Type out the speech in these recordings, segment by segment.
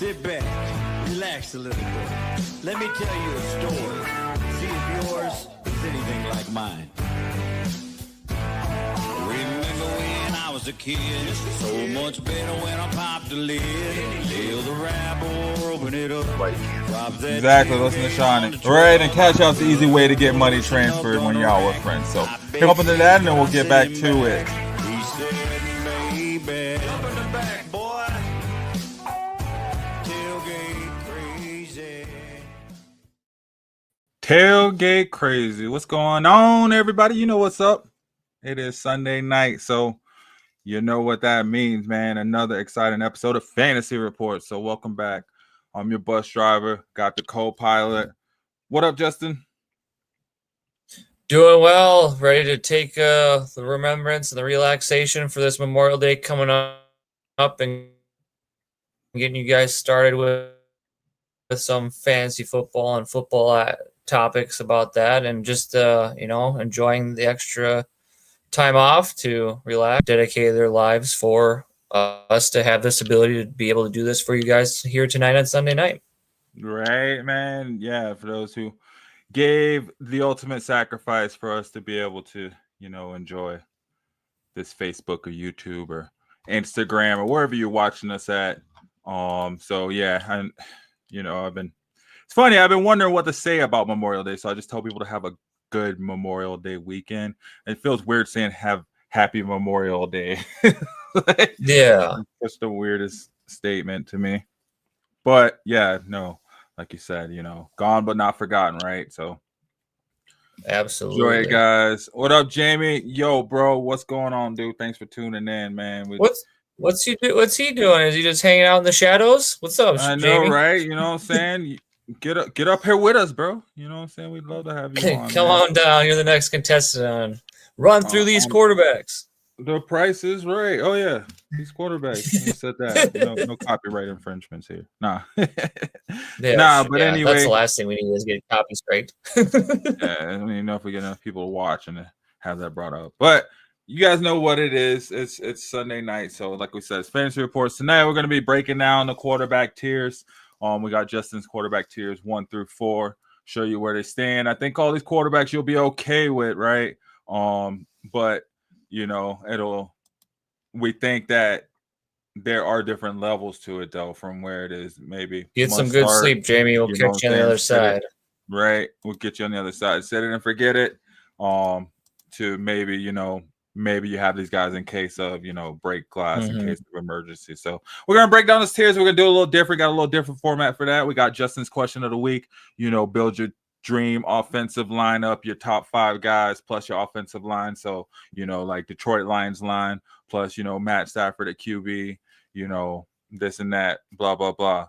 Sit back, relax a little bit. Let me tell you a story. See if yours is anything like mine. Remember when I was a kid? So much better when I popped the lid. Nail the wrap or open it up. Exactly, listen to Shawnee. Right, and Cash Out's the easy way to get money transferred when you're out with friends. So pick up into that and then we'll get back to it. He said, baby, jump in the back, boy. Tailgate crazy. Tailgate crazy. What's going on, everybody? You know what's up. It is Sunday night, so you know what that means, man. Another exciting episode of Fantasy Report. So welcome back. I'm your bus driver. Got the co-pilot. What up, Justin? Doing well. Ready to take the remembrance and the relaxation for this Memorial Day coming up and getting you guys started with some fantasy football and football topics about that, and just enjoying the extra time off to relax, dedicate their lives for us to have this ability to be able to do this for you guys here tonight on Sunday night. Right, man. Yeah, for those who gave the ultimate sacrifice for us to be able to, enjoy this Facebook or YouTube or Instagram or wherever you're watching us at. So yeah, and it's funny, I've been wondering what to say about Memorial Day, so I just tell people to have a good Memorial Day weekend. It feels weird saying have happy Memorial Day. Yeah, that's the weirdest statement to me. But yeah, no, like you said, gone but not forgotten, right? So absolutely. Enjoy it, guys. What up, Jamie? Yo, bro, what's going on, dude? Thanks for tuning in, man. What's he doing? Is he just hanging out in the shadows? What's up, I know, Jamie? right? You know what I'm saying? Get up here with us, bro. You know what I'm saying? We'd love to have you on. Come on down. You're the next contestant on Run Through These Quarterbacks. The price is right. Oh yeah, these quarterbacks. You said that. No copyright infringements here. Nah. But anyway, that's the last thing we need is get a copy straight. Yeah, I don't even know if we get enough people to watch and have that brought up. But you guys know what it is. It's Sunday night, so like we said, it's Fantasy Reports. Tonight we're going to be breaking down the quarterback tiers. We got Justin's quarterback tiers 1 through 4. Show you where they stand. I think all these quarterbacks you'll be okay with, right? But we think that there are different levels to it, though, from where it is. Maybe get some good sleep, Jamie. We'll catch you on the other side. Right, we'll get you on the other side. Set it and forget it. To maybe you have these guys in case of break glass, in case of emergency. So we're gonna break down these tiers. We're gonna do a little different. Got a little different format for that. We got Justin's question of the week. Build your dream offensive lineup, your top 5 guys plus your offensive line. So like Detroit Lions line plus Matt Stafford at QB. This and that. Blah blah blah.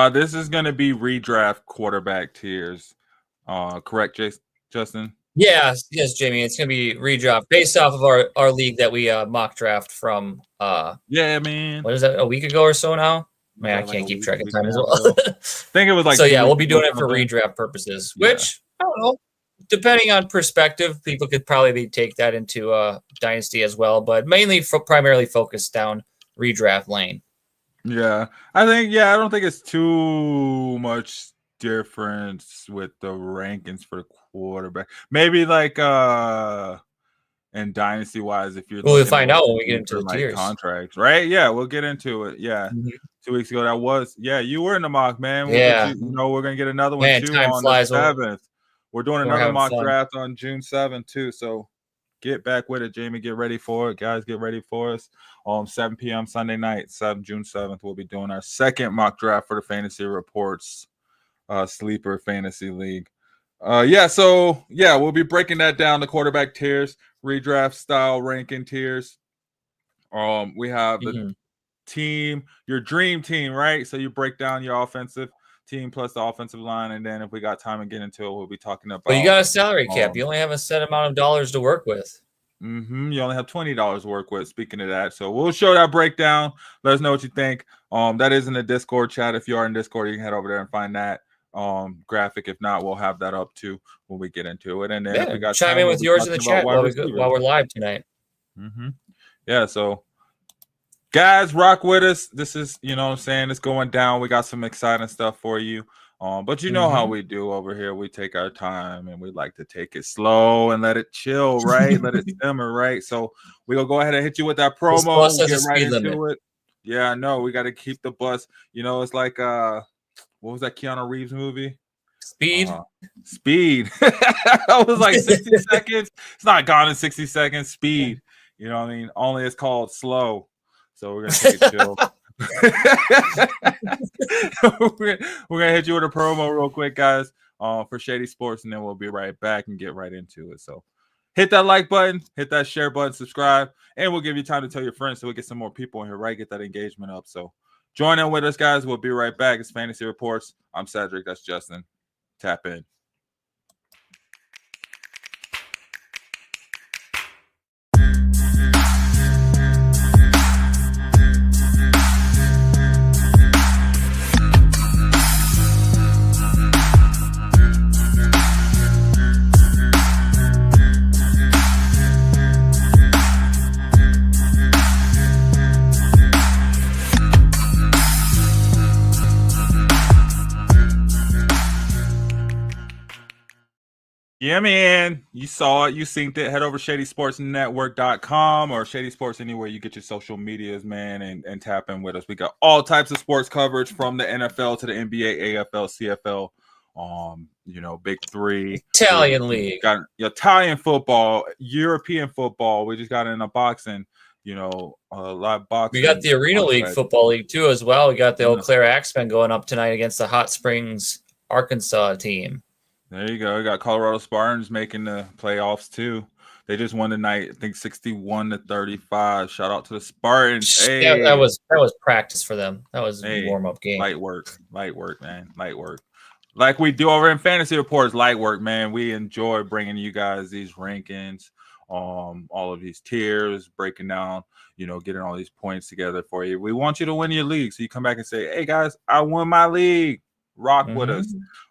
This is going to be redraft quarterback tiers. Correct, Justin? Yes, Jamie. It's going to be redraft based off of our league that we mock draft from. Yeah, man. What is that? A week ago or so now? Man, I can't keep track of time as well. I think it was like. So yeah, we'll be doing it for redraft purposes. Which I don't know. Depending on perspective, people could probably take that into Dynasty as well, but mainly primarily focused down redraft lane. Yeah, I don't think it's too much difference with the rankings for the quarterback. Maybe like and dynasty wise, if you're we'll find out when we get into the tiers contracts, right? Yeah, we'll get into it. Yeah, 2 weeks ago that was. Yeah, you were in the mock, man. We're gonna get another one too on the 7th. We're doing another mock draft on June 7th too. So get back with it, Jamie. Get ready for it, guys. Get ready for us. 7 p.m. Sunday night, June 7th. We'll be doing our second mock draft for the Fantasy Reports Sleeper Fantasy League. We'll be breaking that down, the quarterback tiers, redraft style ranking tiers. We have the team, your dream team, right? So you break down your offensive team plus the offensive line, and then if we got time and get into it, we'll be talking about. But you got a salary cap. You only have a set amount of dollars to work with. You only have $20 to work with. Speaking of that, so we'll show that breakdown. Let us know what you think. That is in the Discord chat. If you are in Discord, you can head over there and find that graphic. If not, we'll have that up too when we get into it. And then if we got chime in with yours in the chat while we're live tonight. Yeah, so Guys, rock with us. This is, you know what I'm saying, it's going down. We got some exciting stuff for you. But you know how we do over here. We take our time and we like to take it slow and let it chill, right? Let it simmer, right? So we're going to go ahead and hit you with that promo. This bus has get a speed right limit. into it. Yeah, I know. We got to keep the bus. You know, it's like, what was that Keanu Reeves movie? Speed. Speed. I was like 60 seconds. It's not gone in 60 seconds. Speed. You know what I mean? Only it's called slow. So we're going to take it chill. We're gonna hit you with a promo real quick, guys, for Shady Sports, and then we'll be right back and get right into it. So hit that like button, hit that share button, subscribe, and we'll give you time to tell your friends so we get some more people in here, right? Get that engagement up. So join in with us, guys. We'll be right back. It's Fantasy Reports. I'm Cedric. That's Justin. Tap in. Yeah, man. You saw it. You synced it. Head over to ShadySportsNetwork.com or Shady Sports anywhere you get your social medias, man, and tap in with us. We got all types of sports coverage from the NFL to the NBA, AFL, CFL, you know, Big Three. Italian League. Got Italian football, European football. We just got in a boxing, you know, live boxing. We got the Arena League Football League too as well. We got the Eau Claire Axemen going up tonight against the Hot Springs, Arkansas team. There you go. We got Colorado Spartans making the playoffs too. They just won tonight, I think 61-35. Shout out to the Spartans. Hey. Yeah, that was practice for them. That was a warm-up game. Light work, man. Light work. Like we do over in Fantasy Reports, light work, man. We enjoy bringing you guys these rankings, all of these tiers, breaking down, you know, getting all these points together for you. We want you to win your league. So you come back and say, hey guys, I won my league. Rock with us.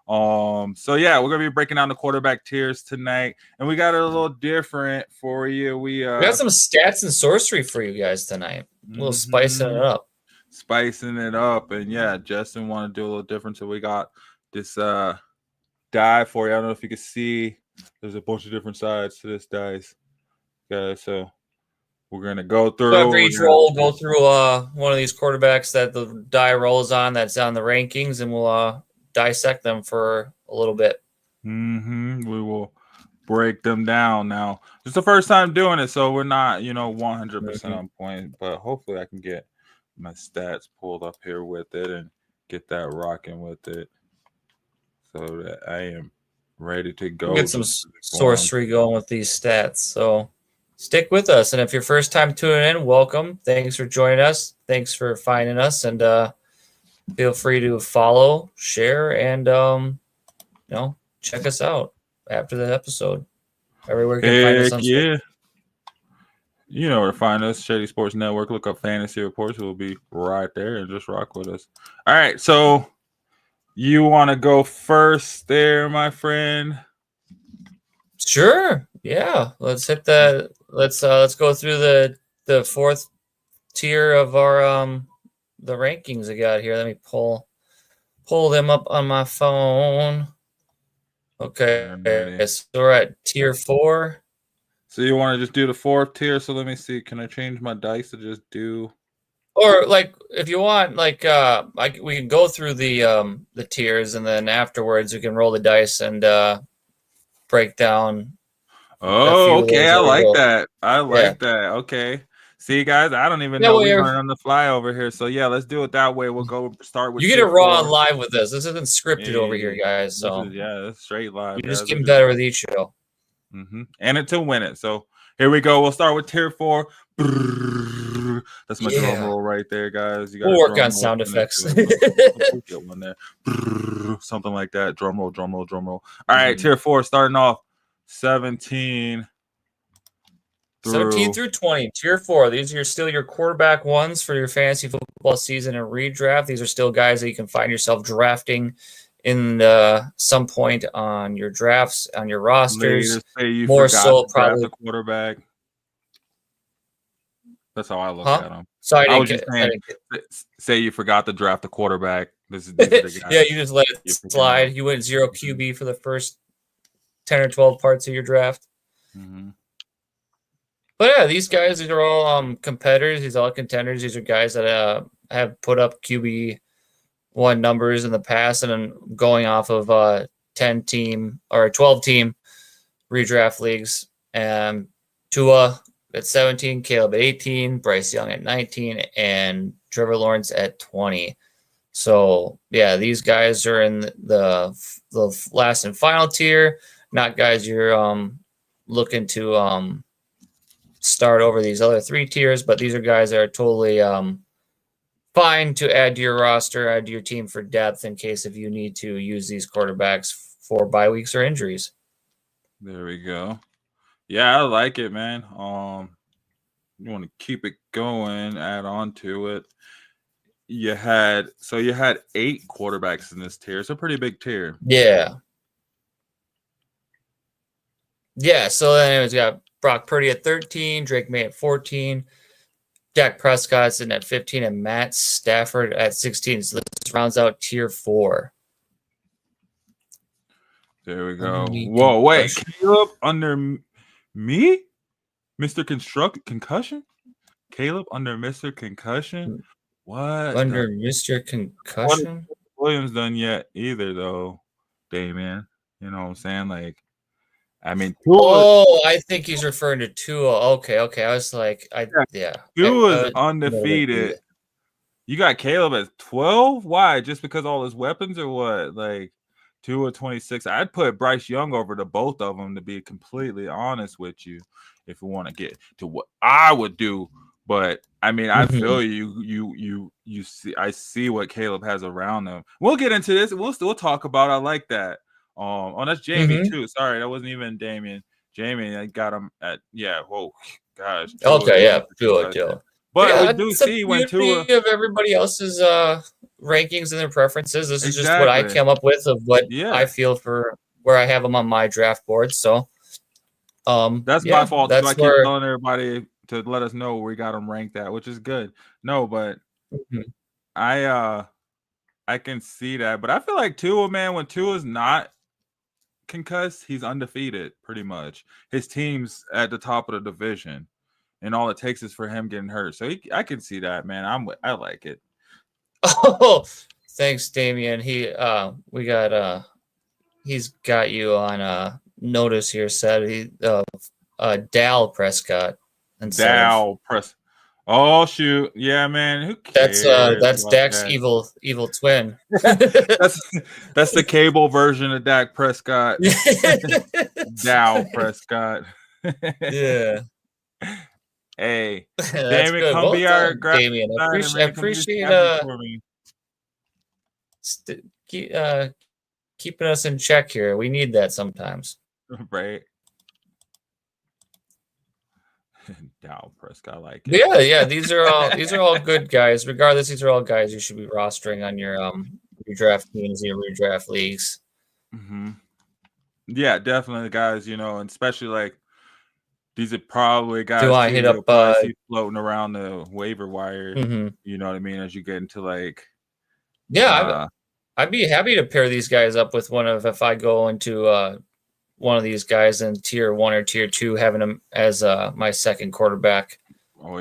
So yeah, we're gonna be breaking down the quarterback tiers tonight, and we got it a little different for you. We got some stats and sorcery for you guys tonight. A little spicing it up. And yeah, Justin wanted to do a little different, so we got this die for you. I don't know if you can see. There's a bunch of different sides to this dice, guys. So we're gonna go through. So after each roll, go through one of these quarterbacks that the die rolls on. That's on the rankings, and we'll dissect them for a little bit. We will break them down. Now, it's the first time doing it, so we're not, you know, 100% on point. But hopefully, I can get my stats pulled up here with it and get that rocking with it, so that I am ready to go. We'll get some sorcery going with these stats. So stick with us. And if you're first time tuning in, welcome. Thanks for joining us. Thanks for finding us. And feel free to follow, share, and you know, check us out after the episode. Everywhere you can find us on yeah. You know where to find us. Shady Sports Network. Look up Fantasy Reports. We'll be right there and just rock with us. All right. So you want to go first there, my friend? Sure. Yeah. Let's hit that. Let's go through the fourth tier of our the rankings I got here. Let me pull them up on my phone. Okay. So we're at tier 4. So you want to just do the 4th tier? So let me see. Can I change my dice to just do? Or like if you want, like we can go through the tiers, and then afterwards we can roll the dice and break down. Oh, okay. I like that. I like that. Okay. See, guys, I don't even know we learn on the fly over here. So yeah, let's do it that way. We'll go start with. You get it raw and live with this. This isn't scripted over here, guys. So it's straight live. You're just getting better with each show. And it to win it. So here we go. We'll start with tier 4. That's my drum roll right there, guys. You got we'll work on sound effects. Get one there. Something like that. Drum roll. All right, tier 4, starting off 17 through 20. Tier 4. These are still your quarterback ones for your fantasy football season and redraft. These are still guys that you can find yourself drafting in some point on your drafts, on your rosters. You more so probably the quarterback. That's how I look at them. So I was just saying, say you forgot to draft the quarterback. These are the guys. Yeah, you just let it slide. You went 0 QB for the first 10 or 12 parts of your draft. Mm-hmm. But yeah, these guys, these are all competitors. These are all contenders. These are guys that have put up QB1 numbers in the past, and then going off of 10-team or 12-team redraft leagues. And Tua at 17, Caleb at 18, Bryce Young at 19, and Trevor Lawrence at 20. So yeah, these guys are in the last and final tier. Not guys you're looking to start over these other 3 tiers, but these are guys that are totally fine to add to your roster, add to your team for depth in case if you need to use these quarterbacks for bye weeks or injuries. There we go. Yeah, I like it, man. You want to keep it going, add on to it. You had 8 quarterbacks in this tier. It's a pretty big tier. Yeah. Yeah, so then anyways, we got Brock Purdy at 13, Drake May at 14, Dak Prescott sitting at 15, and Matt Stafford at 16. So this rounds out tier 4. There we go. Whoa, wait. Caleb under me? Mr. Concussion? Caleb under Mr. Concussion? What? Under Mr. Concussion? Williams done yet either, though, Damien. You know what I'm saying? Like, I mean, I think he's referring to Tua. Okay. I was like, Tua's undefeated. You got Caleb at 12? Why? Just because all his weapons or what? Like, Tua 26. I'd put Bryce Young over to both of them, to be completely honest with you, if we want to get to what I would do. But I mean, I feel you see, I see what Caleb has around them. We'll get into this. We'll still talk about it. I like that. That's Jamie too. Sorry, that wasn't even Damien. Jamie, I got him at whoa, gosh. Okay, yeah, Tua. But we do see when Tua of everybody else's rankings and their preferences. This is just what I came up with of what I feel for where I have them on my draft board. So that's my fault. That's I keep telling everybody to let us know where we got them ranked at, which is good. No, but I can see that. But I feel like Tua, man, when Tua's not concussed, he's undefeated pretty much. His team's at the top of the division, and all it takes is for him getting hurt. So I can see that, man. I like it. Oh, thanks, Damien. He's got you on notice here. Said Dal Prescott. Oh shoot, yeah, man. Who cares? That's Dak's evil twin. that's the cable version of Dak Prescott. Dow Prescott. Yeah. Hey, Damien, come be our Damien. I appreciate keeping us in check here. We need that sometimes. Right. Dow Prescott, I like it. Yeah. These are all good guys. Regardless, these are all guys you should be rostering on your redraft teams, your redraft leagues. Yeah, definitely, guys. You know, and especially like these are probably guys. Do I hit up floating around the waiver wire? You know what I mean? As you get into like, I'd be happy to pair these guys up with if I go into one of these guys in tier 1 or tier 2, having them as my second quarterback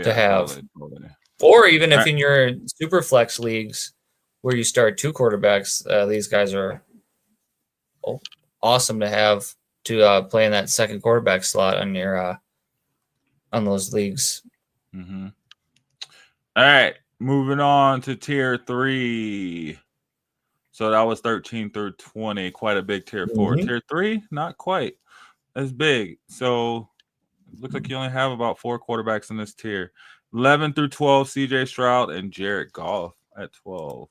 to have. Totally. Or even if in your super flex leagues where you start 2 quarterbacks, these guys are awesome to have to play in that second quarterback slot on your on those leagues. All right, moving on to tier 3. So that was 13 through 20, quite a big tier 4. Tier 3, not quite as big. So it looks like you only have about 4 quarterbacks in this tier. 11 through 12, CJ Stroud and Jared Goff at 12.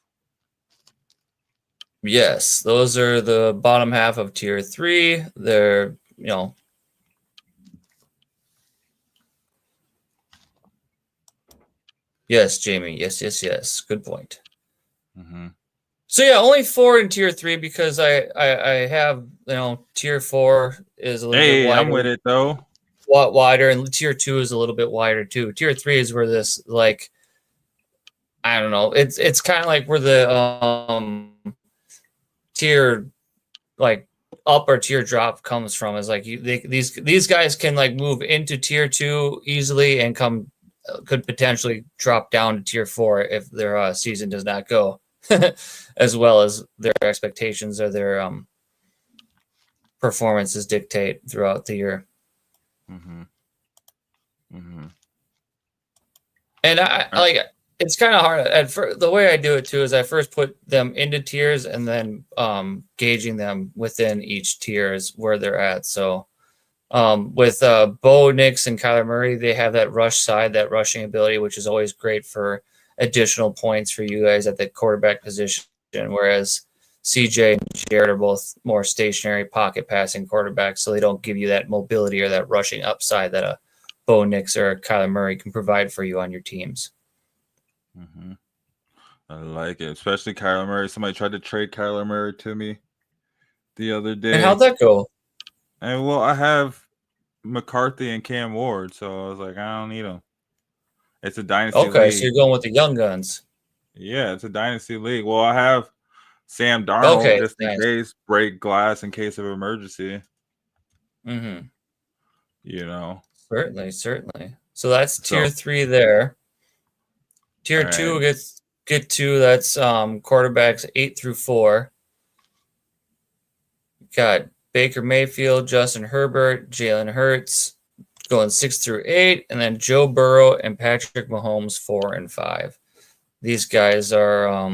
Yes, those are the bottom half of tier 3. They're, Yes, Jamie. Yes. Good point. So yeah, only 4 in tier 3 because I have tier 4 is a little bit wider. I'm with it though. wider, and tier 2 is a little bit wider too. Tier 3 is where this, like, I don't know. It's kind of like where the tier, like, up or tier drop comes from. Is like these guys can like move into tier 2 easily and could potentially drop down to tier 4 if their season does not go as well as their expectations or their performances dictate throughout the year. Mm-hmm. Mm-hmm. And I like, it's kind of hard. The way I do it too is I first put them into tiers and then gauging them within each tier is where they're at. So with Bo Nix and Kyler Murray, they have that rush side, that rushing ability, which is always great for additional points for you guys at the quarterback position. Whereas CJ and Jared are both more stationary pocket passing quarterbacks, so they don't give you that mobility or that rushing upside that a Bo Nix or a Kyler Murray can provide for you on your teams. Mm-hmm. I like it, especially Kyler Murray. Somebody tried to trade Kyler Murray to me the other day. And how'd that go? And well, I have McCarthy and Cam Ward, so I was like, I don't need them. It's a dynasty league. Okay, so you're going with the young guns. Yeah, it's a dynasty league. Well, I have Sam Darnold just in case, break glass in case of emergency. Mm-hmm. You know. Certainly. So that's tier 3 there. Tier 2 get to that's quarterbacks 8 through 4. Got Baker Mayfield, Justin Herbert, Jalen Hurts going 6 through 8, and then Joe Burrow and Patrick Mahomes 4 and 5. These guys are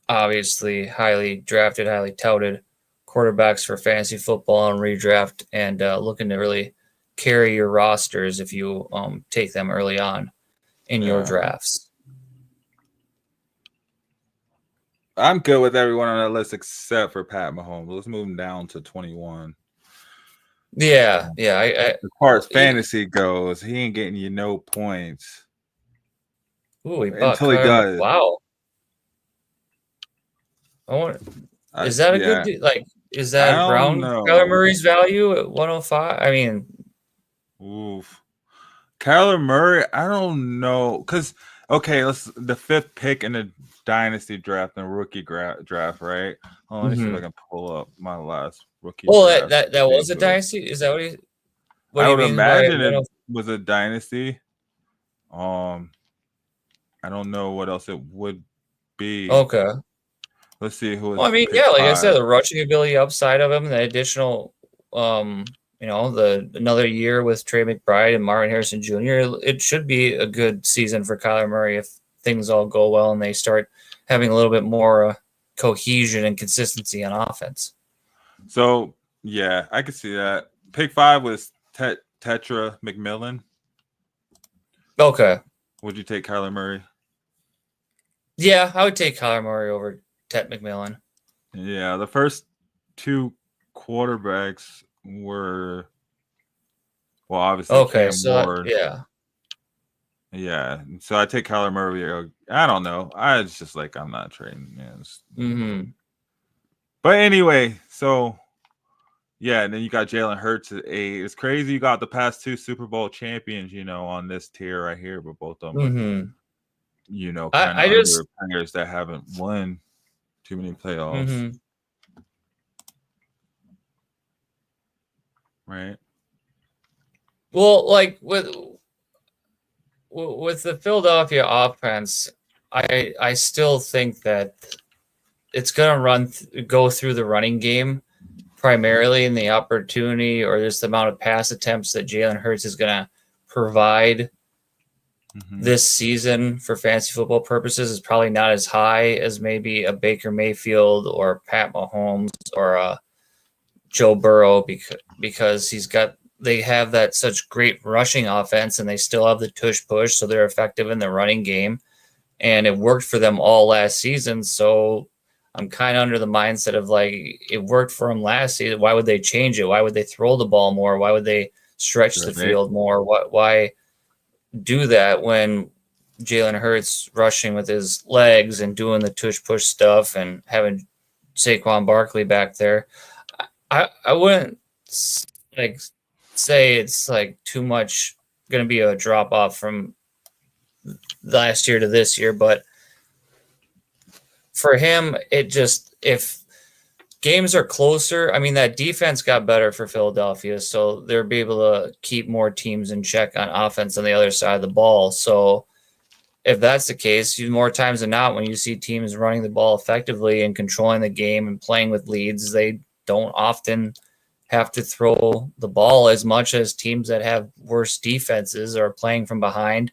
obviously highly drafted, highly touted quarterbacks for fantasy football and redraft, and looking to really carry your rosters if you take them early on in your drafts. I'm good with everyone on that list except for Pat Mahomes. Let's move him down to 21. Yeah. As far as fantasy goes, he ain't getting you no points. Ooh, until he does. Wow. Is that a good deal? Like, is that around Kyler Murray's value at 105? I mean, oof. Kyler Murray, I don't know. Because, okay, the 5th pick in the dynasty draft and rookie draft, right? Let me see if I can pull up my last rookie draft. That was a dynasty? Is that what I would imagine it was a dynasty. I don't know what else it would be. Okay. Let's see who. Well, I mean, yeah, like I said, the rushing ability upside of him, the additional, another year with Trey McBride and Marvin Harrison Jr. It should be a good season for Kyler Murray if things all go well and they start having a little bit more cohesion and consistency on offense. So yeah, I could see that. Pick 5 was Tetra McMillan. Okay. Would you take Kyler Murray? Yeah, I would take Kyler Murray over Tet McMillan. Yeah, the first 2 quarterbacks were, well, obviously Cam Ward. Yeah. So I take Kyler Murray. I don't know. It's just like I'm not trading. Yeah, But anyway, so yeah, and then you got Jalen Hurts at 8. It's crazy. You got the past 2 Super Bowl champions, on this tier right here, but both of them, kind of under players that haven't won too many playoffs. Right. Well, like with the Philadelphia offense, I still think that it's going to go through the running game primarily, in the opportunity or just the amount of pass attempts that Jalen Hurts is going to provide this season for fantasy football purposes is probably not as high as maybe a Baker Mayfield or Pat Mahomes or a Joe Burrow, because they have that such great rushing offense and they still have the tush push, so they're effective in the running game, and it worked for them all last season. So I'm kind of under the mindset of like, it worked for them last season. Why would they change it? Why would they throw the ball more? Why would they stretch the field more? Why do that when Jalen Hurts rushing with his legs and doing the tush push stuff and having Saquon Barkley back there? I wouldn't like say it's like too much going to be a drop off from last year to this year, but for him, it just, if games are closer, I mean, that defense got better for Philadelphia, so they'll be able to keep more teams in check on offense on the other side of the ball. So if that's the case, more times than not, when you see teams running the ball effectively and controlling the game and playing with leads, they don't often have to throw the ball as much as teams that have worse defenses are playing from behind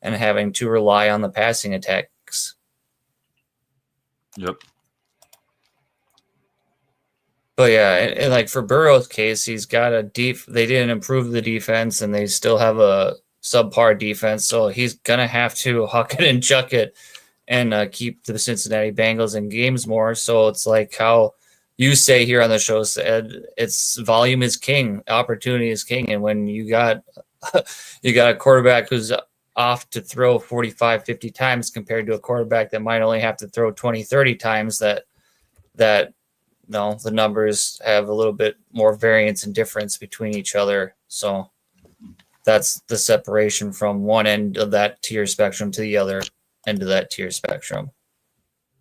and having to rely on the passing attacks. Yep. But yeah, and like for Burrow's case, he's got they didn't improve the defense and they still have a subpar defense. So he's going to have to huck it and chuck it and keep the Cincinnati Bengals in games more. So it's like how you say here on the show, Ed, it's volume is king, opportunity is king. And when you got a quarterback who's off to throw 45, 50 times compared to a quarterback that might only have to throw 20, 30 times, that no, the numbers have a little bit more variance and difference between each other. So that's the separation from one end of that tier spectrum to the other end of that tier spectrum.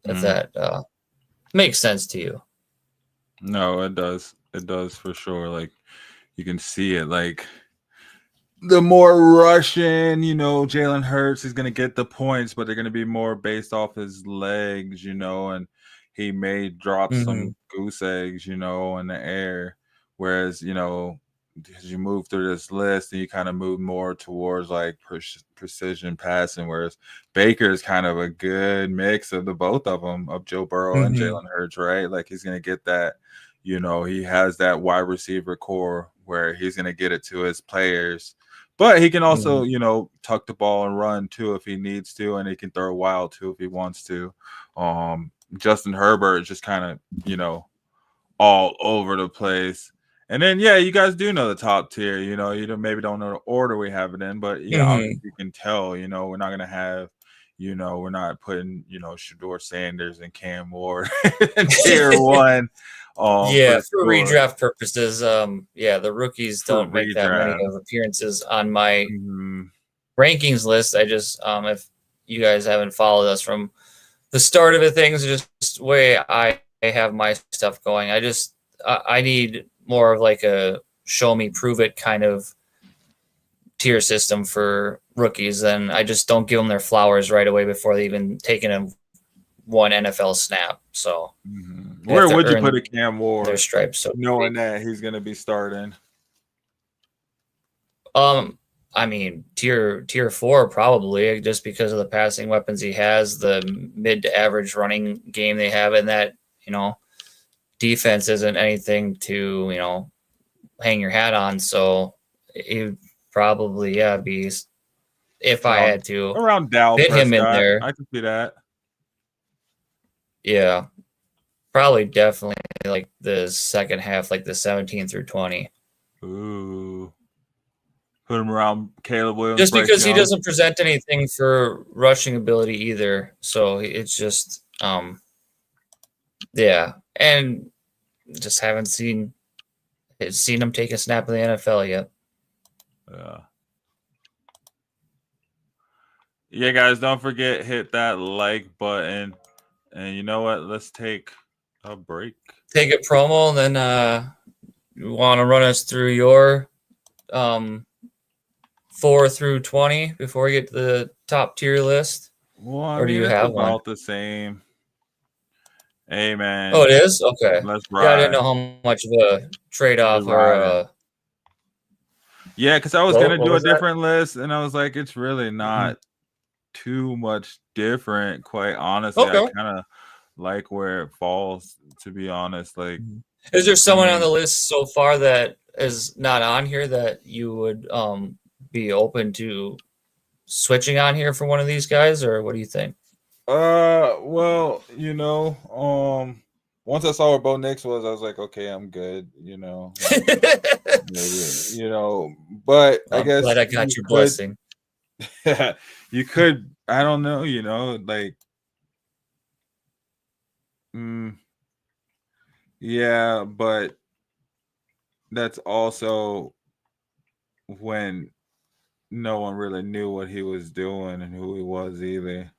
If that makes sense to you. No, it does. It does for sure. Like you can see it. Like the more rushing, Jalen Hurts is going to get the points, but they're going to be more based off his legs, and he may drop some goose eggs, in the air. Whereas, as you move through this list and you kind of move more towards like precision passing, whereas Baker is kind of a good mix of the both of them, of Joe Burrow and Jalen Hurts, right? Like he's going to get that, he has that wide receiver core where he's going to get it to his players. But he can also, tuck the ball and run too if he needs to, and he can throw wild too if he wants to. Justin Herbert is just kind of, all over the place. And then, yeah, you guys do know the top tier. You maybe don't know the order we have it in, but obviously you can tell. We're not gonna have, we're not putting, Shador Sanders and Cam Ward in tier one. For redraft purposes, the rookies don't make that many of appearances on my rankings list. I just, if you guys haven't followed us from the start of the things, just way I have my stuff going. I need more of like a show me, prove it kind of tier system for rookies. And I just don't give them their flowers right away before they even taken one NFL snap. So where would you put a Cam Ward? Their stripes, so knowing that he's going to be starting. I mean, tier 4 probably, just because of the passing weapons he has, the mid to average running game they have, and that defense isn't anything to hang your hat on. So it probably be, if I had to around Dow fit him in there. I can see that. Yeah, probably definitely like the second half, like the 17 through 20. Ooh. Put him around Caleb Williams. Just because he doesn't present anything for rushing ability either. So it's just, and just haven't seen him take a snap in the NFL yet. Yeah, guys, don't forget, hit that like button. And you know what? Let's take a break. Take a promo, and then you want to run us through your 4 through 20 before we get to the top tier list? Or do you have one? About the same. Hey, man. Oh, it is? Okay. Let's ride. Yeah, I didn't know how much of a trade-off or yeah, because I was going to do a different list, and I was like, it's really not too much different, quite honestly. I kind of like where it falls, to be honest. Like, is there someone on the list so far that is not on here that you would be open to switching on here for one of these guys, or what do you think? Well, once I saw where Bo Nix was, I was like, okay, I'm good, maybe, but I guess glad I got your blessing. You could, I don't know, like, yeah, but that's also when no one really knew what he was doing and who he was either.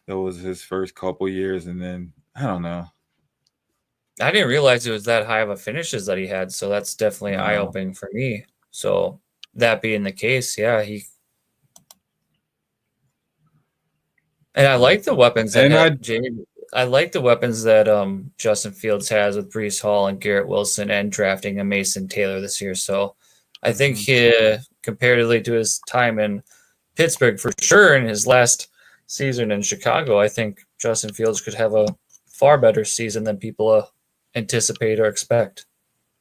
That was his first couple years, and then I don't know. I didn't realize it was that high of a finishes that he had, so that's definitely eye-opening for me. So that being the case, yeah, and I like the weapons that I like the weapons that Justin Fields has with Breece Hall and Garrett Wilson, and drafting a Mason Taylor this year. So I think he, comparatively to his time in Pittsburgh, for sure, in his last season in Chicago, I think Justin Fields could have a far better season than people anticipate or expect.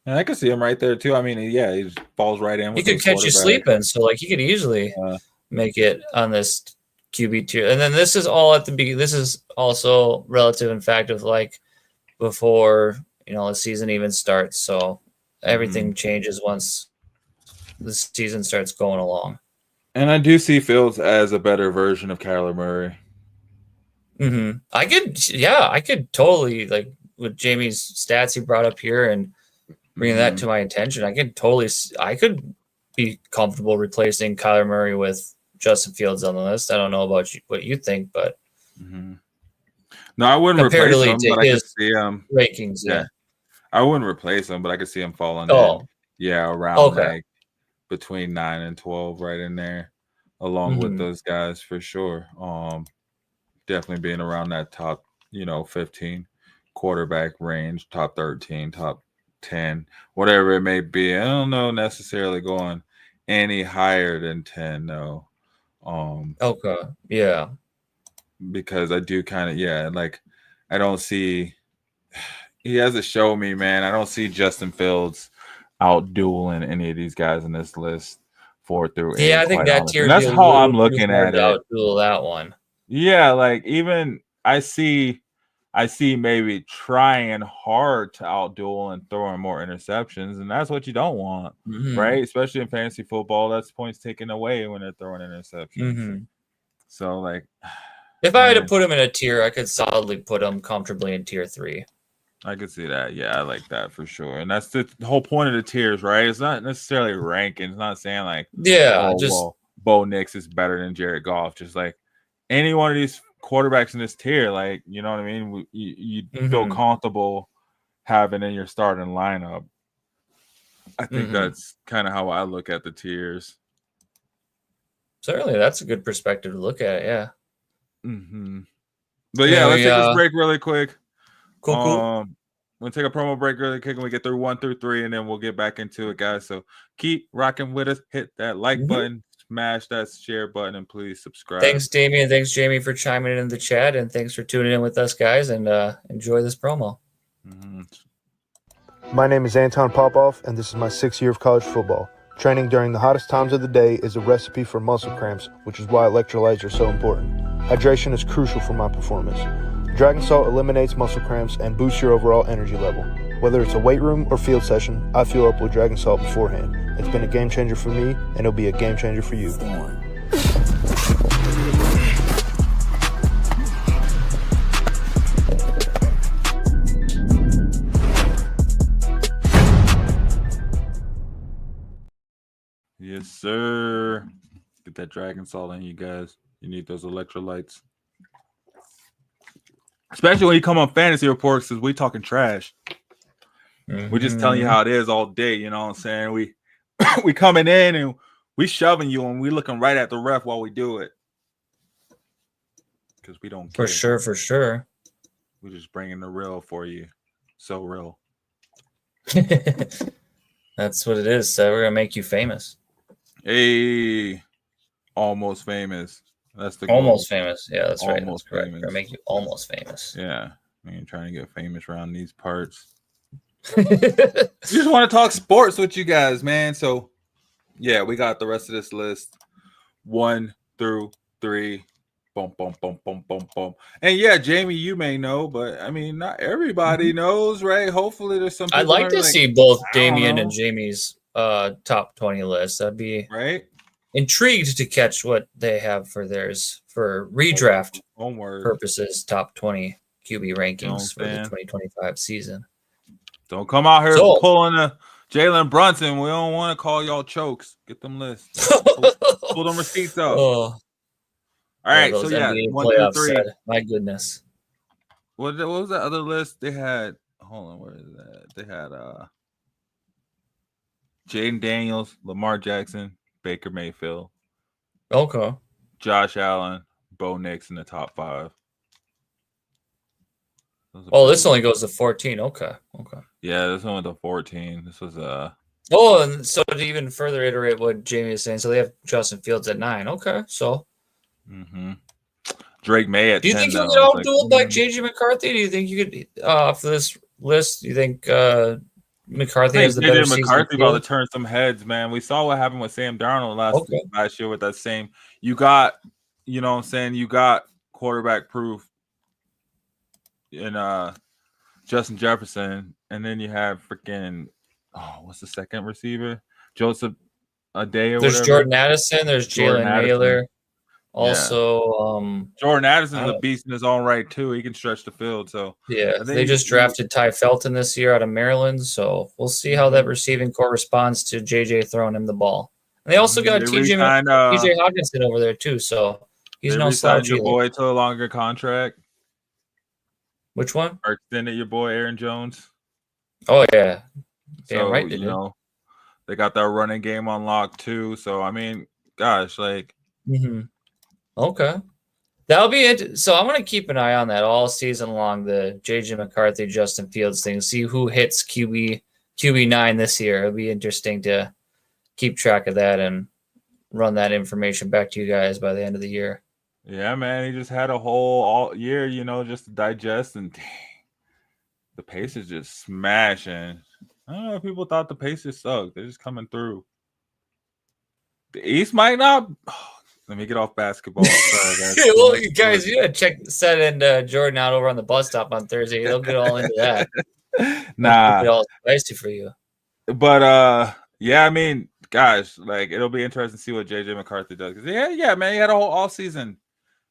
And I can see him right there too. I mean, yeah, he just falls right in. He could catch you sleeping, so like he could easily make it on this QB tier. And then this is all at the beginning. This is also relative in fact of like before the season even starts. So everything changes once the season starts going along. And I do see Fields as a better version of Kyler Murray. I could totally, like with Jamie's stats he brought up here and bringing that to my attention, I could be comfortable replacing Kyler Murray with Justin Fields on the list. I don't know about what you think, but no, I wouldn't replace him, but I could see him rankings. Yeah, I wouldn't replace him, but I could see him falling around like between 9 and 12, right in there, along with those guys for sure. Definitely being around that top, 15 quarterback range, top 13, top 10, whatever it may be. I don't know necessarily going any higher than 10, though. Because I do kind of, like I don't see, he hasn't shown me, man. I don't see Justin Fields out dueling any of these guys in this list 4 through 8. Yeah, I think that tier. That's how I'm looking at it. Out-duel that one. Yeah, like even I see maybe trying hard to outduel and throwing more interceptions, and that's what you don't want, right? Especially in fantasy football, that's points taken away when they're throwing interceptions. So, like, if I had to put him in a tier, I could solidly put him comfortably in tier 3. I could see that. Yeah, I like that for sure. And that's the whole point of the tiers, right? It's not necessarily ranking. It's not saying like, Bo Nix is better than Jared Goff. Just like any one of these quarterbacks in this tier, like, you know what I mean? You feel comfortable having in your starting lineup. I think that's kind of how I look at the tiers. Certainly, that's a good perspective to look at it, yeah. But yeah, let's take this break really quick. Cool. We'll take a promo break really quick and we get through 1 through 3, and then we'll get back into it, guys. So keep rocking with us. Hit that like button, smash that share button, and please subscribe. Thanks, Damien. Thanks, Jamie, for chiming in the chat, and thanks for tuning in with us, guys, and enjoy this promo. My name is Anton Popoff, and this is my 6th year of college football. Training during the hottest times of the day is a recipe for muscle cramps, which is why electrolytes are so important. Hydration is crucial for my performance. Dragon Salt eliminates muscle cramps and boosts your overall energy level. Whether it's a weight room or field session, I fuel up with Dragon Salt beforehand. It's been a game changer for me, and it'll be a game changer for you. Yes, sir. Get that Dragon Salt in you guys. You need those electrolytes. Especially when you come on fantasy reports, because we talking trash. We're just telling you how it is all day. You know what I'm saying? We coming in and we shoving you, and we looking right at the ref while we do it. Because we don't care. For sure. We're just bringing the real for you. So real. That's what it is. So we're going to make you famous. Hey, almost famous. That's the goal. Almost famous. Yeah, that's right. Almost that's correct. famous. We're gonna make you almost famous. Yeah, I mean, trying to get famous around these parts. Just want to talk sports with you guys, man. So, yeah, we got the rest of this list 1 through 3. Boom, boom, boom, boom, boom, boom. And yeah, Jamie, you may know, but I mean, not everybody knows, right? Hopefully, there's some. I'd like to see both Damien and Jamie's top 20 list. I'd be intrigued to catch what they have for theirs for redraft purposes. Top 20 QB rankings for the 2025 season. Don't come out here pulling Jalen Brunson, we don't want to call y'all chokes. Get them lists. Pull them receipts up. Oh. All right, so yeah, NBA 1 through 3. Said, my goodness. What was that other list? They had, hold on, where is that? They had Jaden Daniels, Lamar Jackson, Baker Mayfield. Okay. Josh Allen, Bo Nix in the top 5. Oh, this only goes to 14. Okay. Yeah, this one went to 14. This was Oh, and so to even further iterate what Jamie is saying, so they have Justin Fields at 9. Okay, so. Drake May at 10. Do you think you'll get outdueled by JJ McCarthy? Do you think you could, for this list, do you think McCarthy has the better season? McCarthy about to turn some heads, man. We saw what happened with Sam Darnold last year with that same. You got, you know what I'm saying? You got quarterback proof in Justin Jefferson, and then you have freaking what's the second receiver? Joseph Adeye. There's Jordan Addison. There's Jalen Naylor. Also, Jordan Addison is a beast in his own right too. He can stretch the field. So yeah, they just drafted Ty Felton this year out of Maryland. So we'll see how that receiving core responds to JJ throwing him the ball. And they also got TJ Hawkinson over there too. So he's no slouch. Your boy to a longer contract. Which one? Or extended your boy Aaron Jones. Oh yeah, damn so, right. You know, they got that running game on lock too. So I mean, gosh, like. Okay. That'll be it. So I'm going to keep an eye on that all season long, the JJ McCarthy, Justin Fields thing, see who hits QB9 this year. It'll be interesting to keep track of that and run that information back to you guys by the end of the year. Yeah, man. He just had a whole all year, you know, just to digest, and dang, the Pacers just smashing. I don't know if people thought the Pacers sucked. They're just coming through. The East might not. Let me get off basketball. Sorry, guys. Well, you guys, you gotta check Seth and Jordan out over on the bus stop on Thursday. They'll get all into that. Nah, get all spicy for you. But yeah, I mean, gosh, like it'll be interesting to see what JJ McCarthy does. Cause yeah, man, he had a whole all season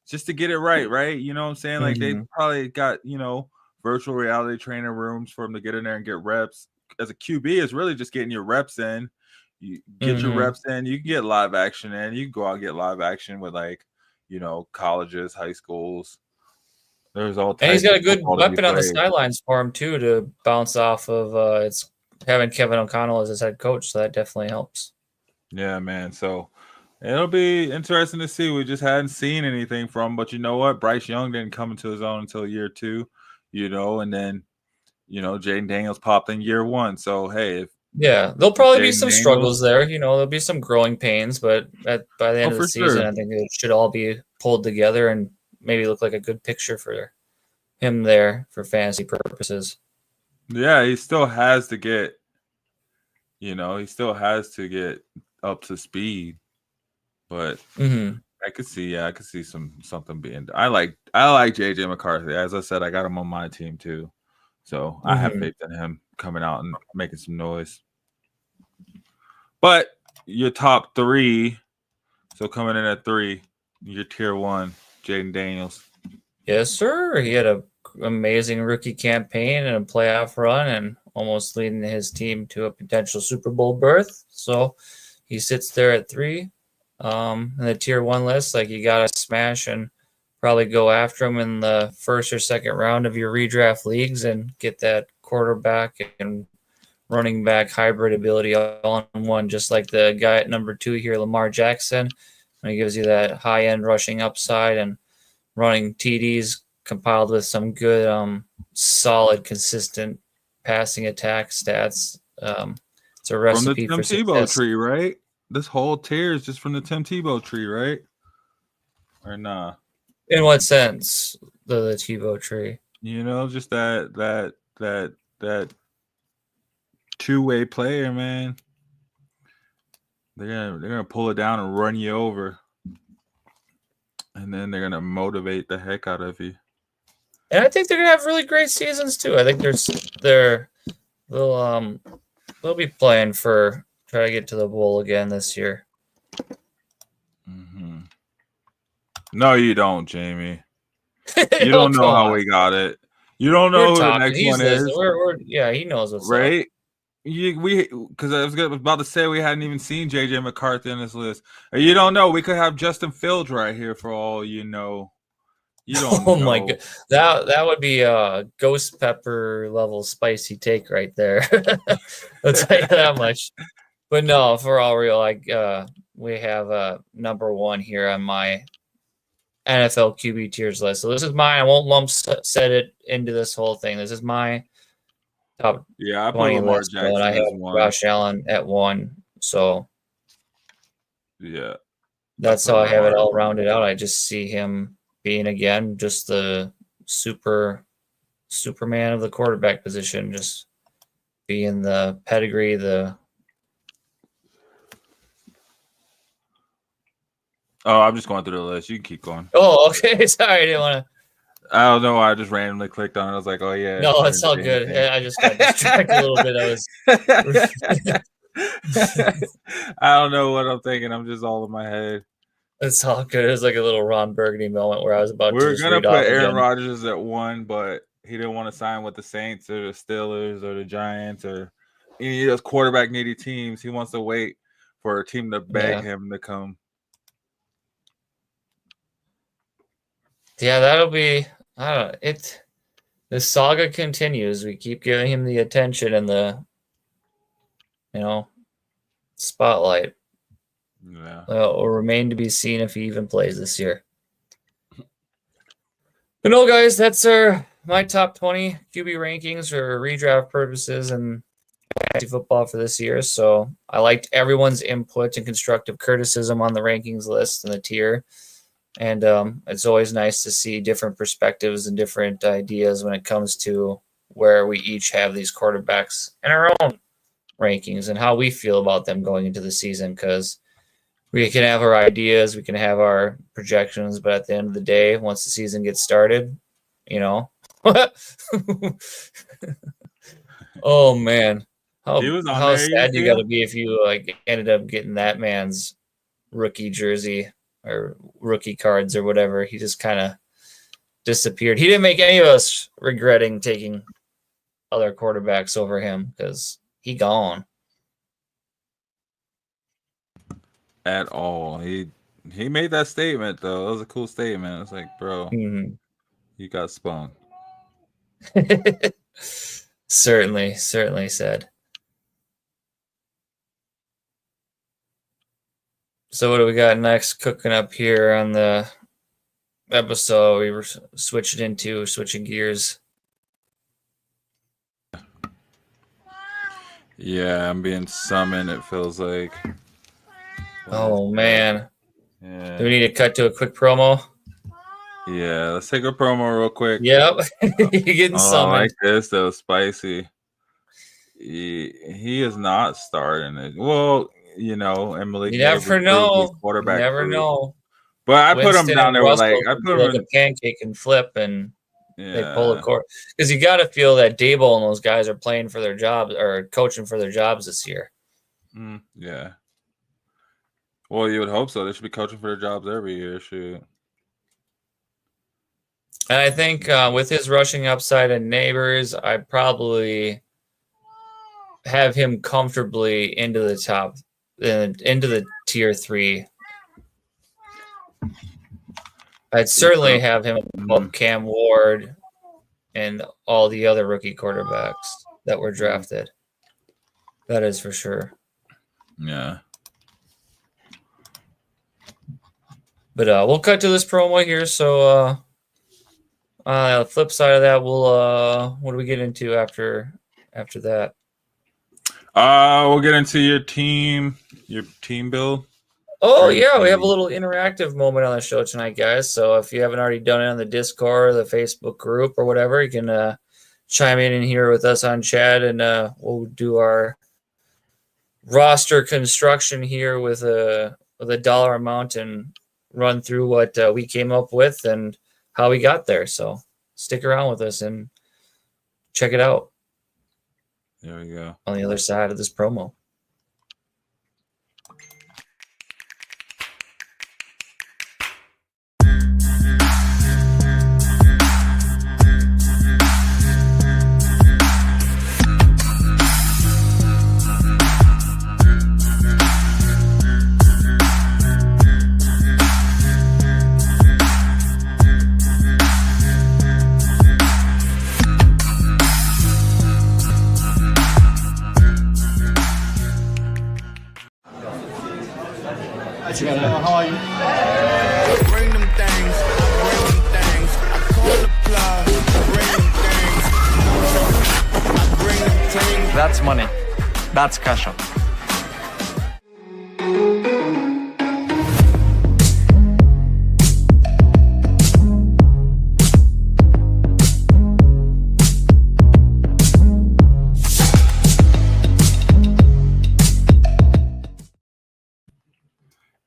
just to get it right. You know what I'm saying? Like they probably got, you know, virtual reality training rooms for him to get in there and get reps. As a QB, is really just getting your reps in. You get your reps in, you can get live action in. You can go out and get live action with, like, you know, colleges, high schools. There's all types. And he's got a good weapon on the sidelines for him too to bounce off of. It's having Kevin O'Connell as his head coach, so that definitely helps. Yeah, man. So it'll be interesting to see. We just hadn't seen anything from, but you know what? Bryce Young didn't come into his own until year 2, you know, and then, you know, Jaden Daniels popped in year 1. So hey, there'll probably be some struggles there. You know, there'll be some growing pains, but by the end of the season, I think it should all be pulled together and maybe look like a good picture for him there for fantasy purposes. Yeah, he still has to get, up to speed. But I could see something being done. I like JJ McCarthy. As I said, I got him on my team too. So I have faith in him coming out and making some noise. But your top 3, so coming in at 3, your tier 1, Jaden Daniels. Yes, sir. He had an amazing rookie campaign and a playoff run and almost leading his team to a potential Super Bowl berth. So he sits there at 3. In the tier 1 list, like you got to smash and probably go after him in the first or second round of your redraft leagues and get that quarterback and running back hybrid ability all in one, just like the guy at number 2 here, Lamar Jackson. And he gives you that high-end rushing upside and running TDs compiled with some good, solid, consistent passing attack stats. It's a recipe from the Tim Tebow tree, right? This whole tier is just from the Tim Tebow tree, right? Or nah? In what sense, the Tebow tree? You know, just that two-way player, man. They're gonna pull it down and run you over, and then they're gonna motivate the heck out of you. And I think they're gonna have really great seasons too. I think they'll be playing for try to get to the bowl again this year. No, you don't, Jamie. You don't know how we got it. You don't know who the next one is. He knows what's right. Up. because I was about to say we hadn't even seen JJ McCarthy in this list. You don't know. We could have Justin Fields right here for all you know. You don't know. My God. That would be a ghost pepper level spicy take right there. I'll tell you that much. But no, for all real, we have number one here on my NFL QB tiers list. So this is mine. I won't set it into this whole thing. This is my top. Yeah, I put Lamar Jackson. I have Josh Allen at 1. So yeah, that's how I have it all rounded out. I just see him being again just the Superman of the quarterback position, just being the pedigree, Oh, I'm just going through the list. You can keep going. Oh, okay. Sorry, I didn't want to. I don't know. I just randomly clicked on it. I was like, oh, yeah. No, it's all good. I just got distracted a little bit. I don't know what I'm thinking. I'm just all in my head. It's all good. It was like a little Ron Burgundy moment where I was about to. We're going to put Aaron Rodgers at 1, but he didn't want to sign with the Saints or the Steelers or the Giants or any of those quarterback needy teams. He wants to wait for a team to beg him to come. Yeah, that'll be. I don't know. The saga continues. We keep giving him the attention and the, spotlight. Yeah. Well, it will remain to be seen if he even plays this year. But no, guys, that's my top 20 QB rankings for redraft purposes and fantasy football for this year. So I liked everyone's input and constructive criticism on the rankings list and the tier. And it's always nice to see different perspectives and different ideas when it comes to where we each have these quarterbacks in our own rankings and how we feel about them going into the season. Because we can have our ideas, we can have our projections, but at the end of the day, once the season gets started, oh man, how sad you got to be if you ended up getting that man's rookie jersey or rookie cards or whatever. He just kind of disappeared. He didn't make any of us regretting taking other quarterbacks over him because he gone. At all. He made that statement though. That was a cool statement. It's like, bro, you got spun. Certainly said. So what do we got next cooking up here on the episode? We were switching gears. Yeah, I'm being summoned, it feels like. Oh, man. Yeah. Do we need to cut to a quick promo? Yeah, let's take a promo real quick. Yep. You're getting summoned. I like this, though. Spicy. He is not starting it. Well, Emily. You never know. Quarterback. You never know. But I put him down there with I put him like a pancake and flip and they pull the court. Because you got to feel that Dable and those guys are playing for their jobs or coaching for their jobs this year. Yeah. Well, you would hope so. They should be coaching for their jobs every year. Shoot. And I think with his rushing upside and neighbors, I probably have him comfortably into the top, into the tier 3. I'd certainly have him above Cam Ward and all the other rookie quarterbacks that were drafted. That is for sure. Yeah. But we'll cut to this promo here. So on the flip side of that, we'll what do we get into after that? We'll get into your team build. Oh, yeah, we have a little interactive moment on the show tonight, guys. So if you haven't already done it on the Discord or the Facebook group or whatever, you can chime in here with us on chat, and we'll do our roster construction here with a dollar amount and run through what we came up with and how we got there. So stick around with us and check it out. There we go. On the other side of this promo. Bring them things, bring them things. I call the plug, bring them things. I bring them things. That's money. That's cash out.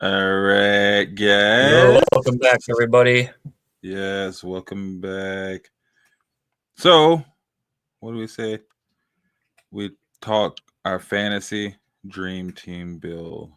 All right, guys. Welcome back, everybody. Yes, welcome back. So, what do we say? We talk our fantasy dream team build.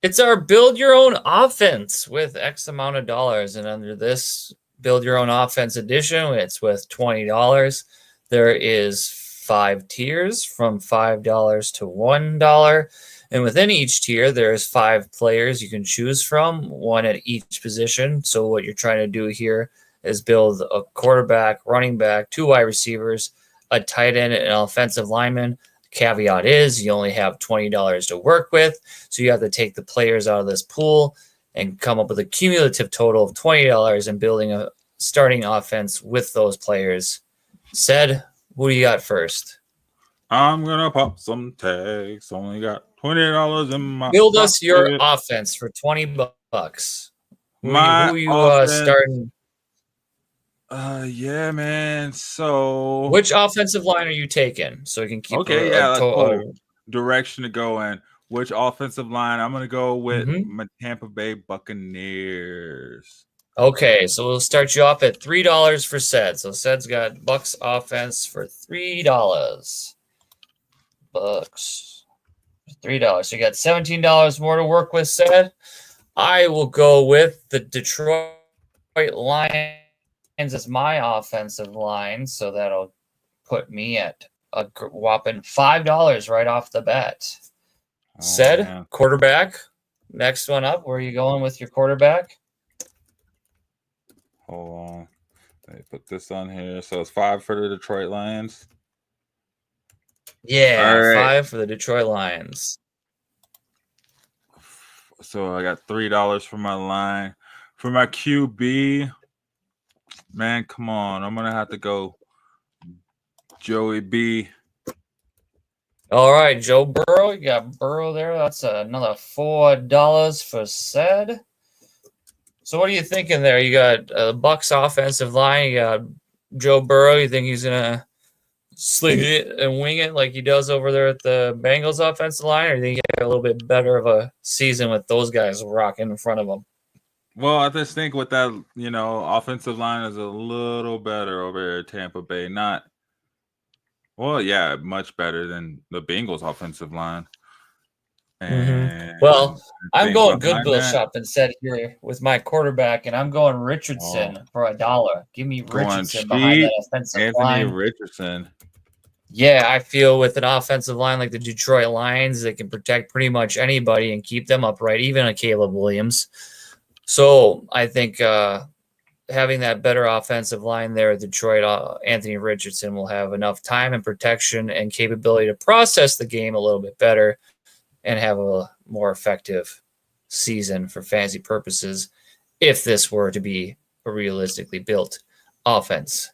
It's our build your own offense with X amount of dollars. And under this build your own offense edition, it's with $20. There is 5 tiers from $5 to $1. And within each tier, there's 5 players you can choose from, 1 at each position. So what you're trying to do here is build a quarterback, running back, 2 wide receivers, a tight end, and an offensive lineman. Caveat is you only have $20 to work with. So you have to take the players out of this pool and come up with a cumulative total of $20 in building a starting offense with those players. Said, who do you got first? I'm going to pop some tags. Only got $20 in my Build us your offense for $20. Who are you starting? Yeah, man. So which offensive line are you taking? So we can keep cool direction to go in. Which offensive line? I'm gonna go with my Tampa Bay Buccaneers. Okay, so we'll start you off at $3 for Sed. So Sed's got Bucks offense for $3. Bucks $3. So you got $17 more to work with, Sed. I will go with the Detroit Lions as my offensive line, so that'll put me at a whopping $5 right off the bat. Said man. Quarterback. Next one up. Where are you going with your quarterback? Hold on. Let me put this on here. So it's 5 for the Detroit Lions. Yeah, right. 5 for the Detroit Lions. So I got $3 for my line. For my QB, man, come on. I'm going to have to go Joey B. All right, Joe Burrow. You got Burrow there. That's another $4 for Sed. So what are you thinking there? You got Bucks offensive line. You got Joe Burrow. You think he's going to sling it and wing it like he does over there at the Bengals offensive line? Or do you think he had a little bit better of a season with those guys rocking in front of him? Well, I just think with that, offensive line is a little better over here at Tampa Bay. Much better than the Bengals offensive line. And well, I'm going good Bill shopping set here with my quarterback, and I'm going Richardson for $1. Give me Richardson behind that offensive line. Richardson. Yeah, I feel with an offensive line like the Detroit Lions, they can protect pretty much anybody and keep them upright, even a Caleb Williams. So I think having that better offensive line there at Detroit, Anthony Richardson will have enough time and protection and capability to process the game a little bit better and have a more effective season for fantasy purposes if this were to be a realistically built offense.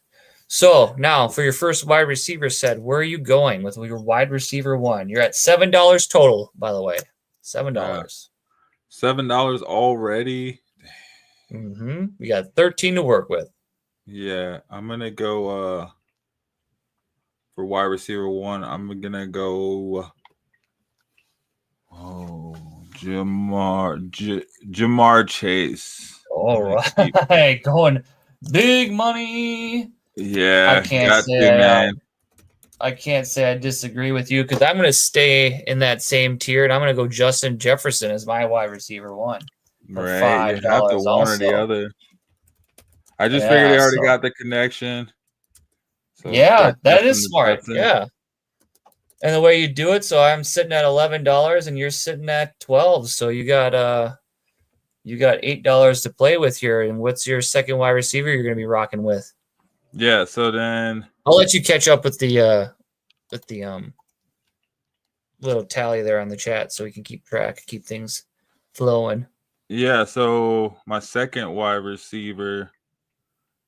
So now for your first wide receiver set, where are you going with your wide receiver 1? You're at $7 total, by the way. $7. $7 already. We got 13 to work with. Yeah, I'm gonna go for wide receiver 1. I'm gonna go Jamar Chase. All right, going big money. Yeah, I can't say I disagree with you because I'm going to stay in that same tier, and I'm going to go Justin Jefferson as my wide receiver 1. Right, you have to one or the other. I just figured they already got the connection. So that is smart. Yeah. And the way you do it, so I'm sitting at $11 and you're sitting at $12. So you got $8 to play with here. And what's your second wide receiver you're going to be rocking with? Yeah, so then I'll let you catch up with the little tally there on the chat so we can keep track, keep things flowing. Yeah, so my second wide receiver.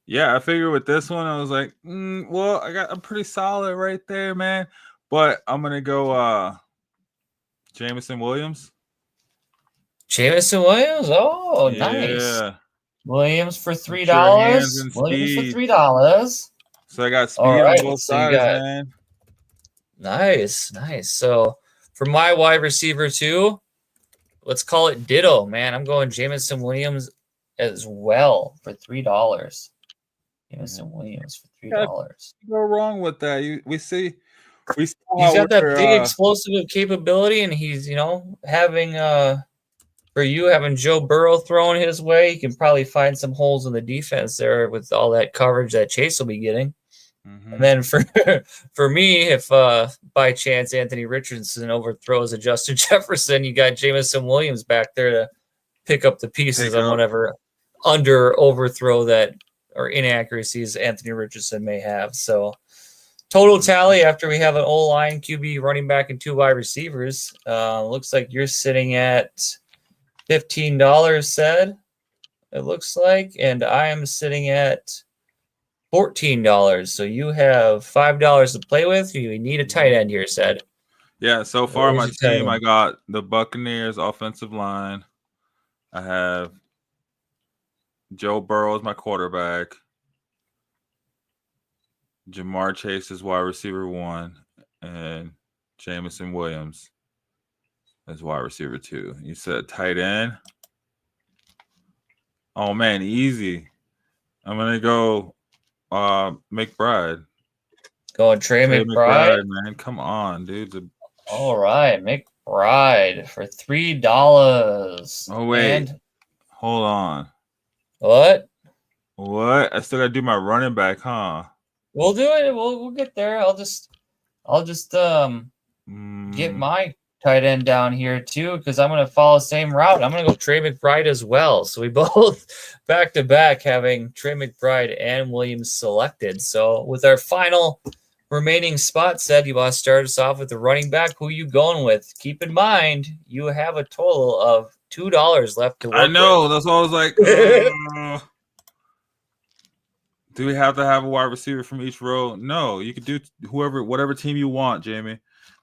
Yeah, I figured with this one, I was like, well, I got a pretty solid right there, man. But I'm gonna go Jameson Williams. Jameson Williams. Oh, nice. Yeah. Williams for $3. Sure hands and Williams for speed. $3. So I got speed All on right, both so you sides, got man. nice. So for my wide receiver too, let's call it ditto, man. I'm going Jameson Williams as well for $3. Jameson Williams for $3. Go wrong with that. We see He's got that big explosive capability, and he's having for you having Joe Burrow thrown his way, you can probably find some holes in the defense there with all that coverage that Chase will be getting. And then for me, if by chance Anthony Richardson overthrows a Justin Jefferson, you got Jameson Williams back there to pick up the pieces on whatever overthrow that or inaccuracies Anthony Richardson may have. So total tally after we have an O-line, QB, running back, and 2 wide receivers, looks like you're sitting at $15 said, it looks like, and I am sitting at $14. So you have $5 to play with. You need a tight end here, said. Yeah, so far my team, I got the Buccaneers offensive line. I have Joe Burrow as my quarterback. Jamar Chase is wide receiver 1, and Jameson Williams as wide receiver 2. You said tight end. Oh man, easy. I'm gonna go McBride. Going Trey McBride, man. Come on, dude. All right, McBride for $3. Oh wait, hold on. What? I still gotta do my running back, huh? We'll do it. We'll get there. I'll just get my tight end down here too, because I'm gonna follow the same route. I'm gonna go Trey McBride as well. So we both back to back having Trey McBride and Williams selected. So with our final remaining spot, said you want to start us off with the running back. Who you going with? Keep in mind you have a total of $2 left to work. I know. With. That's why I was like. Do we have to have a wide receiver from each row? No, you could do whatever team you want, Jamie.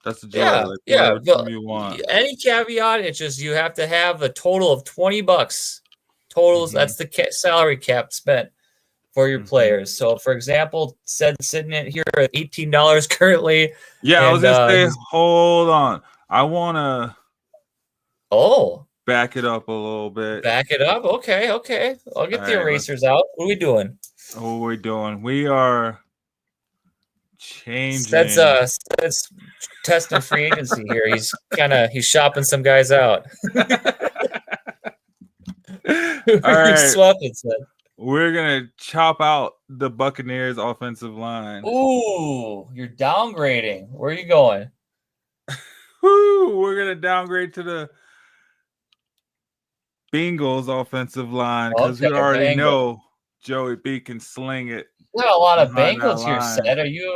That's the joy. Yeah. Team you want. Any caveat? It's just you have to have a total of $20. Totals. That's the salary cap spent for your players. So, for example, said sitting in here at $18 currently. Yeah, I was gonna say, hold on. I wanna back it up a little bit. Back it up. Okay. I'll get the erasers out. What are we doing? What are we doing? We are changing. That's testing free agency here. He's shopping some guys out. All right. Swapping, said. We're gonna chop out the Buccaneers offensive line. Ooh, you're downgrading. Where are you going? We're gonna downgrade to the Bengals offensive line because we already know Joey B can sling it. You got a lot of Bengals here, Seth. Are you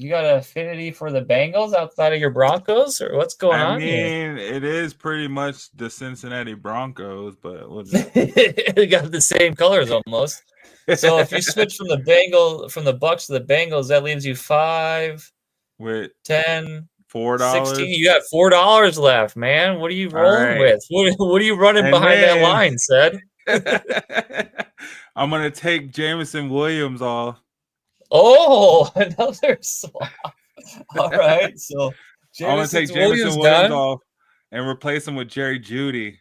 got an affinity for the Bengals outside of your Broncos, or what's going on here? I mean, it is pretty much the Cincinnati Broncos, but they got the same colors almost. So if you switch from the Bucks to the Bengals, that leaves you 5 with 10. $4. 16. You got $4 left, man. What are you rolling with? What are you running behind that line, said? I'm gonna take Jameson Williams off. Oh, another swap. All right, so I'm gonna take Jameson Williams off and replace him with Jerry Jeudy.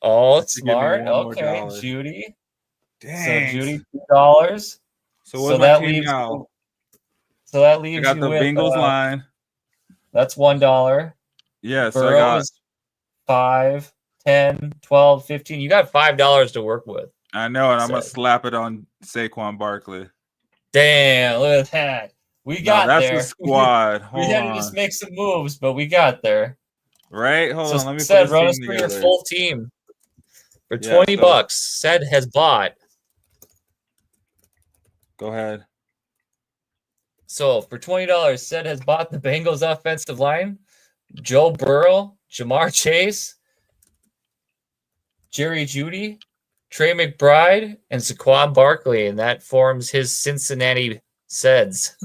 Oh, smart. Okay, Jeudy. Dang. So Jeudy $2. So that leaves now? So that leaves I got the Bengals line. That's $1. Yeah, so I got 5, 10, 12, 15. You got $5 to work with. I know, and I'm gonna slap it on Saquon Barkley. Damn, look at that. We got there. That's the squad. We had to just make some moves, but we got there. Right? Hold on. Let me Sed, run us through your full team. For $20, Sed has bought. Go ahead. So for $20, Sed has bought the Bengals offensive line, Joe Burrow, Jamar Chase, Jerry Jeudy, Trey McBride, and Saquon Barkley, and that forms his Cincinnati Seds.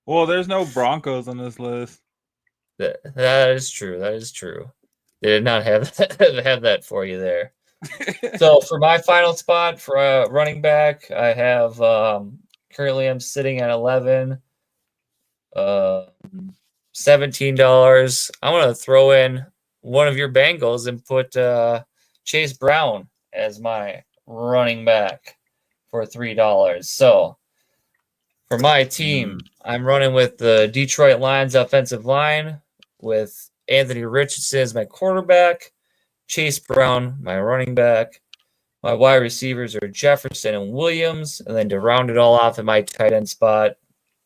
Well, there's no Broncos on this list. That is true. That is true. They did not have that for you there. So for my final spot for running back, I have currently I'm sitting at 11, $17. I'm gonna throw in one of your Bengals and put Chase Brown as my running back for $3. So for my team, I'm running with the Detroit Lions offensive line with Anthony Richardson as my quarterback, Chase Brown, my running back. My wide receivers are Jefferson and Williams. And then to round it all off in my tight end spot,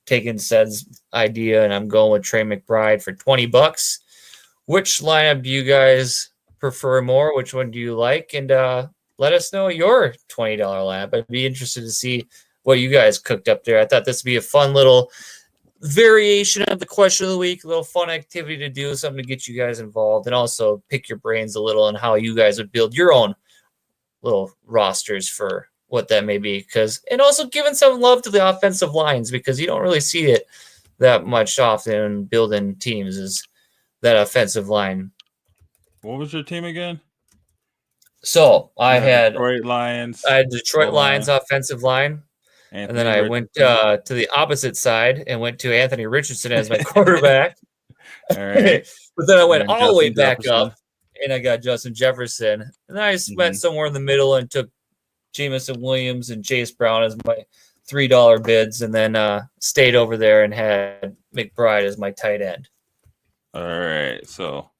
taking Sed's idea, and I'm going with Trey McBride for $20. Which lineup do you guys prefer more? Which one do you like? And let us know your $20 lineup. I'd be interested to see what you guys cooked up there. I thought this would be a fun little variation of the question of the week, a little fun activity to do, something to get you guys involved, and also pick your brains a little on how you guys would build your own little rosters for what that may be. And also giving some love to the offensive lines, because you don't really see it that much often building teams, is that offensive line. What was your team again? So I had Detroit Lions. I had Detroit Lions offensive line. And then I went to the opposite side and went to Anthony Richardson as my quarterback. All right. But then I went all the way back up, and I got Justin Jefferson. And then I spent somewhere in the middle and took Jameson Williams and Chase Brown as my $3 bids, and then stayed over there and had McBride as my tight end. All right. So,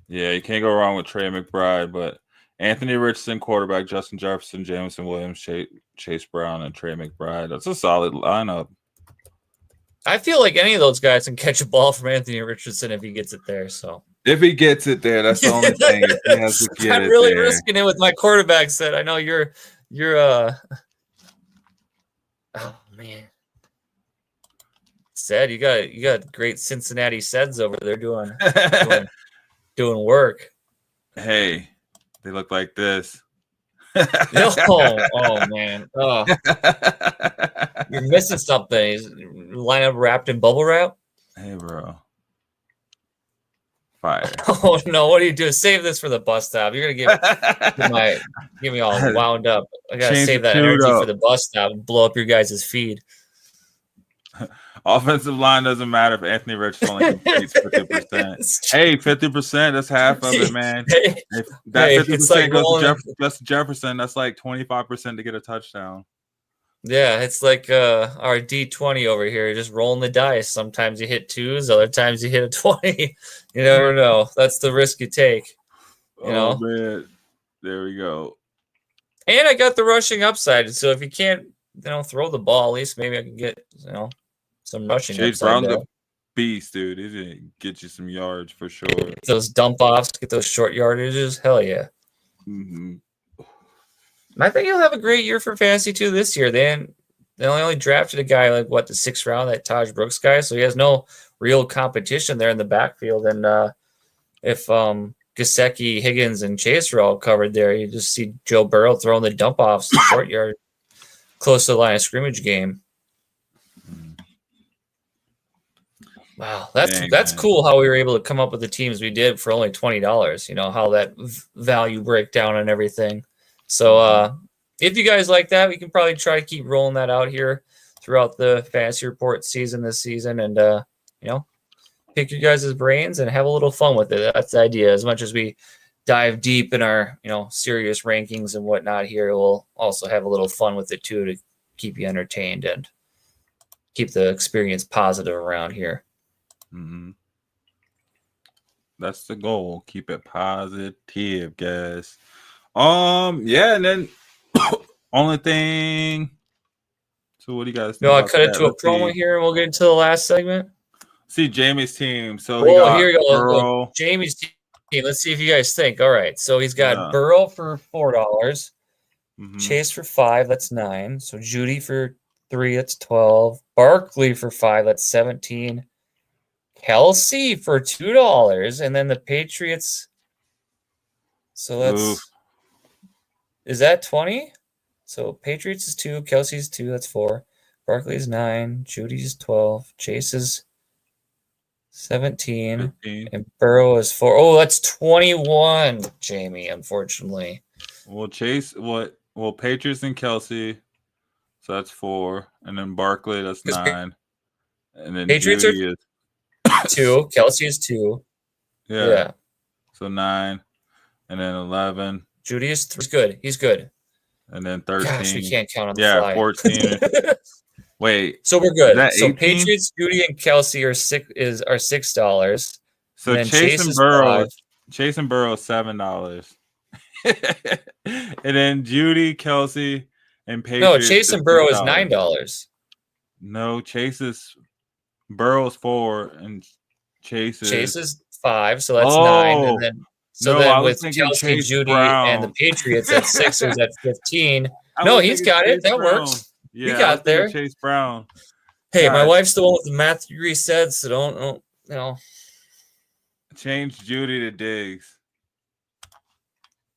yeah, you can't go wrong with Trey McBride, but Anthony Richardson, quarterback, Justin Jefferson, Jameson Williams, Chase Brown, and Trey McBride. That's a solid lineup. I feel like any of those guys can catch a ball from Anthony Richardson if he gets it there. So if he gets it there, that's the only thing. He has to get I'm really risking it with my quarterback set. I know you're oh man. Said you got great Cincinnati Seds over there doing work. Hey, they look like this. Oh man. Oh. You're missing something. Is lineup wrapped in bubble wrap? Hey bro. Fire. Oh no, what are you doing? Save this for the bus stop. You're gonna get me all wound up. I gotta save that energy for the bus stop and blow up your guys' feed. Offensive line doesn't matter if Anthony Richardson only completes 50%. Hey, 50%, that's half of it, man. If that 50% goes to Justin Jefferson, that's like 25% to get a touchdown. Yeah, it's like our D20 over here, just rolling the dice. Sometimes you hit 2s, other times you hit a 20. You never know. That's the risk you take. You know? Man. There we go. And I got the rushing upside. So if you can't, throw the ball, at least maybe I can get, some rushing. Chase Brown, the beast, dude. He's gonna get you some yards for sure. Get those dump offs, get those short yardages. Hell yeah. Mm-hmm. I think he'll have a great year for fantasy too this year. They only drafted a guy like the 6th round, that Taj Brooks guy, so he has no real competition there in the backfield. And if Gesicki, Higgins, and Chase are all covered there, you just see Joe Burrow throwing the dump offs, short yard, close to the line of scrimmage game. Wow, that's cool how we were able to come up with the teams we did for only $20. How that value breakdown and everything. So if you guys like that, we can probably try to keep rolling that out here throughout the fantasy report season this season, and pick your guys' brains and have a little fun with it. That's the idea. As much as we dive deep in our serious rankings and whatnot here, we'll also have a little fun with it too, to keep you entertained and keep the experience positive around here. Mm-hmm. That's the goal. Keep it positive, guys. Yeah, and then only thing. So what do you guys think? I cut it to a promo here, and we'll get into the last segment. See Jamie's team. So here you go. Burrow. Jamie's team. Let's see if you guys think. All right, so he's got Burrow for $4, Chase for $5. That's $9. So Jeudy for $3. That's $12. Barkley for $5. That's $17. Kelsey for $2, and then the Patriots So let's. Is that 20? So Patriots is 2, Kelsey's 2. That's 4. Barkley's 9. Judy's 12. Chase is 17. 15. And Burrow is 4. Oh, that's 21, Jamie, unfortunately. Well, Chase, what? Well, Patriots and Kelsey. So that's 4. And then Barkley, that's 9. And then Patriots Judy are is 2. Kelsey is 2. Yeah. So 9. And then 11. Judy is 3. He's good. He's good. And then 13. Gosh, we can't count on the fly. 14. Wait. So we're good. Is that So 18? Patriots, Judy, and Kelsey are $6. So and Chase and is Burrow, 5. Chase and Burrow $7. And then Judy, Kelsey, and Patriots. No, Chase and Burrow is $9. No, Burrow's 4 and Chase is 5, so that's 9. And then then with Kelsey, Chase Judy, Brown. and the Patriots at 6 is at 15. No, he's got it. That works. Yeah, he got there. Chase Brown. Hey, God. my wife's the one with the math degree said, so don't you know. Change Judy to Diggs.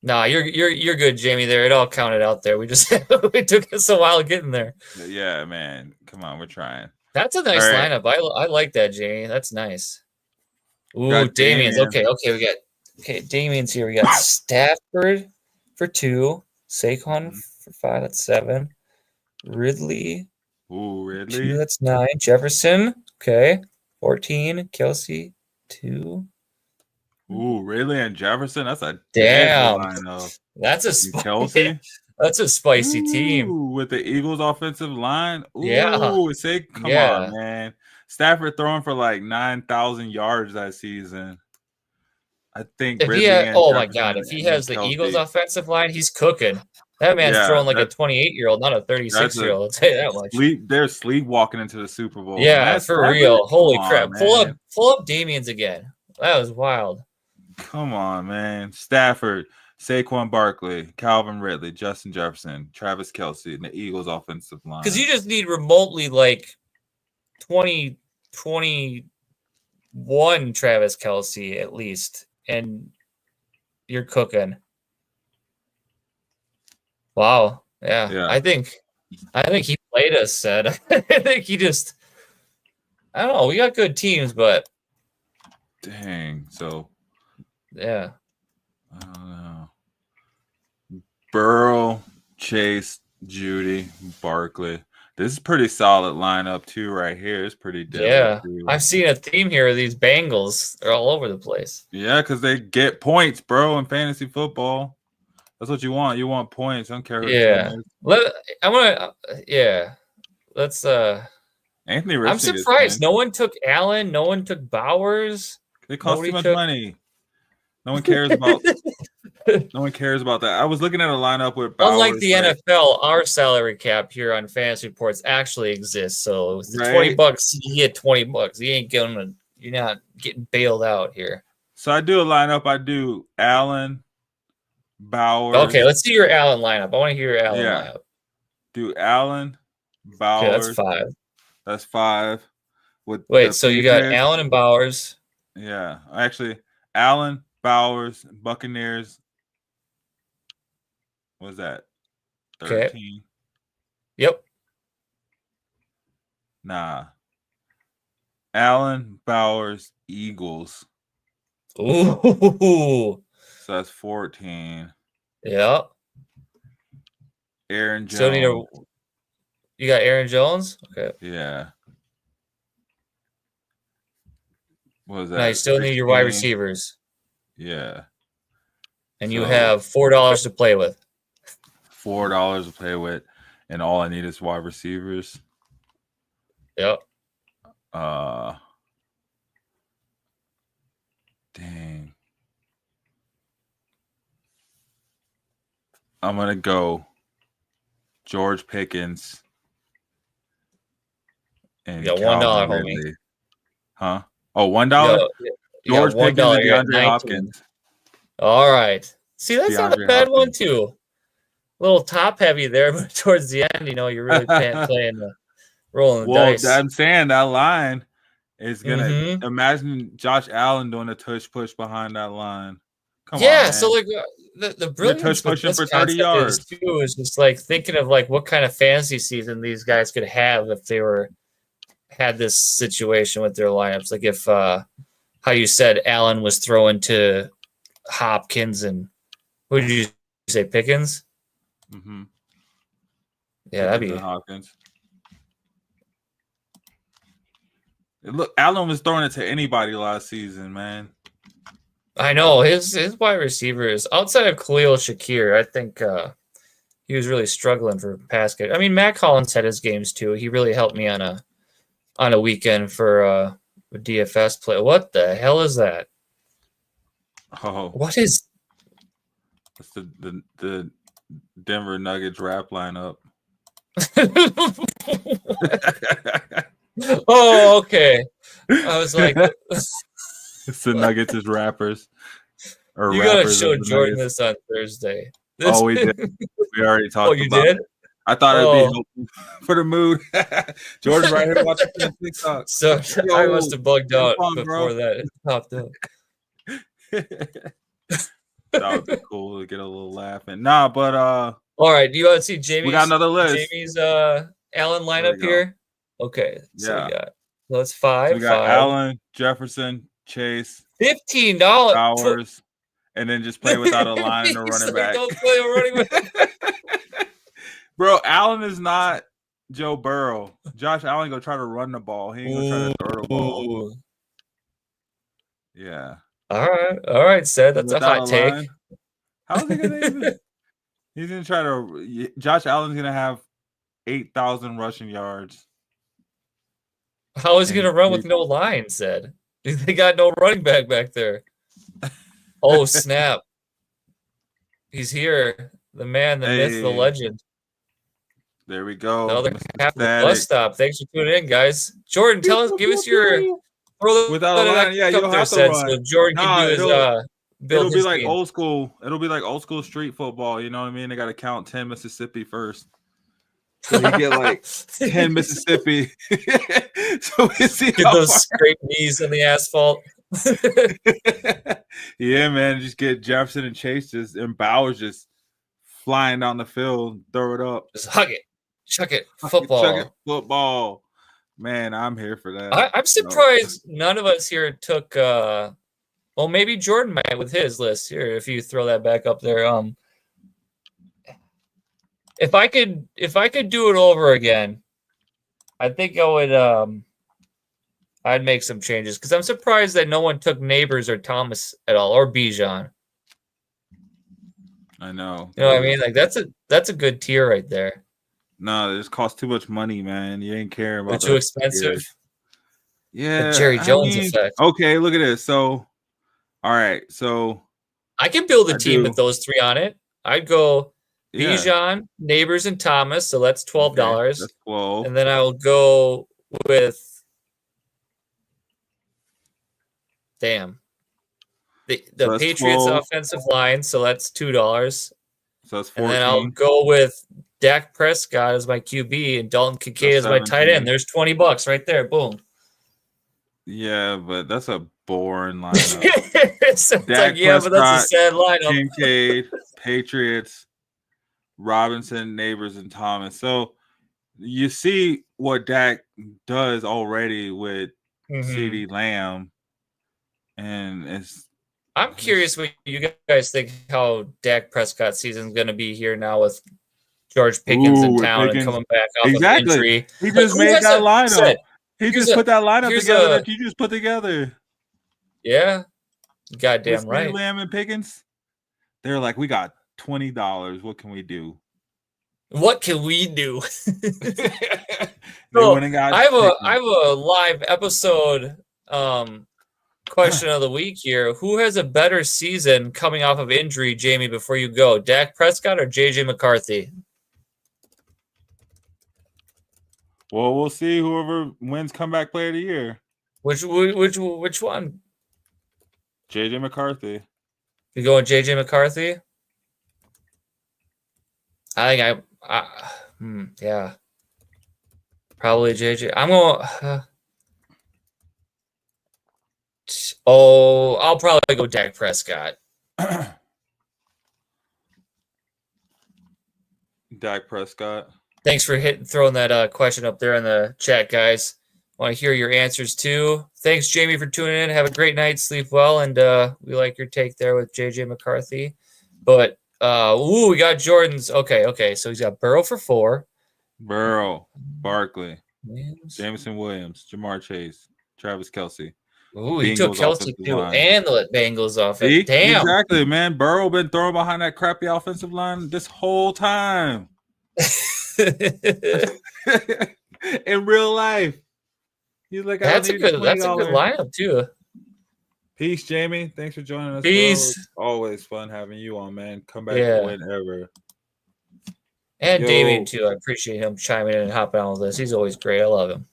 Nah, you're good, Jamie. There, it all counted out there. We just it took us a while getting there. Yeah, man. Come on, we're trying. That's a nice right. lineup. I like that, Jamie. That's nice. Ooh, Got Damien's Damien. Okay, Damien's here. We got Stafford for 2, Saquon for 5. That's 7. Ridley. Ooh, 2, Ridley. that's 9. Jefferson. Okay, 14. Kelsey 2. Ooh, Ridley and Jefferson. That's a Damn. lineup. That's a Kelsey. That's a spicy team. With the Eagles offensive line. Ooh, Yeah. Come on, man. Stafford throwing for like 9,000 yards that season. I think If Ridley he had, and oh my Jefferson God, if he and has the Kelsey. Eagles offensive line, he's cooking. That man's throwing like a 28-year-old, not a 36-year-old. I'll tell you that much. They're sleepwalking into the Super Bowl. Yeah, for real. Holy crap. Man. Pull up Damien's again. That was wild. Come on, man. Stafford, Saquon Barkley, Calvin Ridley, Justin Jefferson, Travis Kelce, and the Eagles offensive line. Because you just need remotely like 21 Travis Kelce at least, and you're cooking. Wow. Yeah. I think he played us, said. I think he just, I don't know. We got good teams, but dang. So yeah. I don't know. Burrow, Chase, Judy, Barkley. This is pretty solid lineup too, right here. It's pretty deadly. Yeah. Too. I've seen a theme here of these Bengals. They're all over the place. Yeah, because they get points, bro, in fantasy football. That's what you want. You want points. I don't care who Let's Anthony Richardson. I'm surprised no one took Allen, no one took Bowers. They cost too much money. No one cares about no one cares about that. I was looking at a lineup with Bowers. Unlike the NFL, our salary cap here on Fantasy Reports actually exists. So the $20, you get $20. You're not getting bailed out here. So I do a lineup. I do Allen, Bowers. Okay, let's see your Allen lineup. I want to hear your Allen lineup. Do Allen, Bowers. Okay, that's 5. That's 5. Wait, so you got Allen and Bowers. Yeah, actually, Allen, Bowers, Buccaneers. What was that? 13. Okay. Yep. Nah. Allen, Bowers, Eagles. Ooh. So that's 14. Yep. Aaron Jones. Still you got Aaron Jones? Okay. Yeah. What was that? No, you still need your wide receivers. Yeah. And you have $4 to play with. $4 to play with, and all I need is wide receivers. Yep. Dang. I'm gonna go George Pickens. And you got $1, homie. Huh? Oh, $1? George Pickens and DeAndre Hopkins. All right. See, that's not a bad one, too. A little top heavy there, but towards the end, you're really playing rolling the dice. Well, I'm saying that line is gonna imagine Josh Allen doing a tush push behind that line. Come on, man. So the brilliance with this for 30 concept yards. is too is just like thinking of like what kind of fantasy season these guys could have if they had this situation with their lineups. Like if how you said Allen was throwing to Hopkins and who did you say, Pickens? Mm-hmm. Yeah, that'd be Hopkins. Look, Allen was throwing it to anybody last season, man. I know his wide receivers outside of Khalil Shakir, I think he was really struggling for pass catch. I mean, Matt Collins had his games too. He really helped me on a weekend for a DFS play. What the hell is that? Oh, what is? That's the Denver Nuggets rap lineup. Oh, okay. I was like, it's the Nuggets as rappers. Or you gotta show Jordan this on Thursday. Oh, we did. We already talked. Oh, you did? I thought it'd be helpful for the mood. Jordan's right here watching TikTok. So I must have bugged out before that popped up. That would be cool to get a little laugh. And but all right, do you want to see Jamie's? We got another list. Jamie's Allen lineup here. Okay, so we got that's five. So we got Allen, Jefferson, Chase, $15 Bowers, and then just play without a line or running back. Don't play a running back. Bro, Allen is not Joe Burrow. Josh Allen gonna try to run the ball. He ain't gonna try to throw the ball. Yeah. All right, Seth. That's without a hot take. Line. How is he gonna even? He's gonna try to. Josh Allen's gonna have 8,000 rushing yards. How is he gonna run with no line? Said they got no running back there. Oh snap! He's here. The man, the myth, the legend. There we go. The other half of the bus stop. Thanks for tuning in, guys. Jordan, give us your. Without a line, yeah, you'll have to run. So Jordan can do his it'll be like old school. It'll be like old school street football. You know what I mean? They got to count 10 Mississippi first. So you get like 10 Mississippi. So we see get those scraped knees on the asphalt. Yeah, man. Just get Jefferson and Chase and Bowers just flying down the field, throw it up. Just hug it. Chuck it. Football. Chuck it. Football. Man, I'm here for that. I'm surprised none of us here took well, maybe Jordan might with his list here, if you throw that back up there. If I could do it over again, I think I would I'd make some changes because I'm surprised that no one took Neighbors or Thomas at all, or Bijan. I know. You know what I mean? Like that's a good tier right there. No, this costs too much money, man. You ain't caring about. Too expensive. Yeah, the Jerry Jones effect. Okay, look at this. So, all right, so I can build a team with those three on it. I'd go Bijan, Neighbors, and Thomas. So that's $12. Okay, that's 12. And then I will go with the Patriots 12. Offensive line. So that's $2. So that's 14. And then I'll go with Dak Prescott as my QB and Dalton Kincaid as my tight end. There's $20 right there. Boom. Yeah, but that's a boring lineup. Dak Prescott, but that's a sad lineup. Kincaid, Patriots, Robinson, Neighbors, and Thomas. So you see what Dak does already with CeeDee Lamb, and I'm curious what you guys think how Dak Prescott's season is going to be here now with George Pickens in town and coming back off of injury. He just made that lineup. He just put that lineup together that you just put together. Yeah. Goddamn right. Lamb and Pickens. They're like, we got $20. What can we do? What can we do? So, I have a live episode question of the week here. Who has a better season coming off of injury, Jamie, before you go? Dak Prescott or JJ McCarthy? Well, we'll see whoever wins comeback player of the year. Which one? JJ McCarthy. You going JJ McCarthy? I think yeah. Probably JJ. I'm going I'll probably go Dak Prescott. Dak Prescott. Thanks for throwing that question up there in the chat, guys. Want to hear your answers too. Thanks, Jamie, for tuning in. Have a great night. Sleep well, and we like your take there with JJ McCarthy. But we got Jordan's. Okay. So he's got Burrow for 4. Burrow, Barkley, Jameson Williams, Jamar Chase, Travis Kelce. Ooh, he took Kelce too, and the Bengals offense. Damn. Exactly, man. Burrow been throwing behind that crappy offensive line this whole time. In real life. He's like, that's a good lineup too. Peace, Jamie. Thanks for joining us. Peace. Bro. Always fun having you on, man. Come back whenever. And Damien too. I appreciate him chiming in and hopping on with this. He's always great. I love him.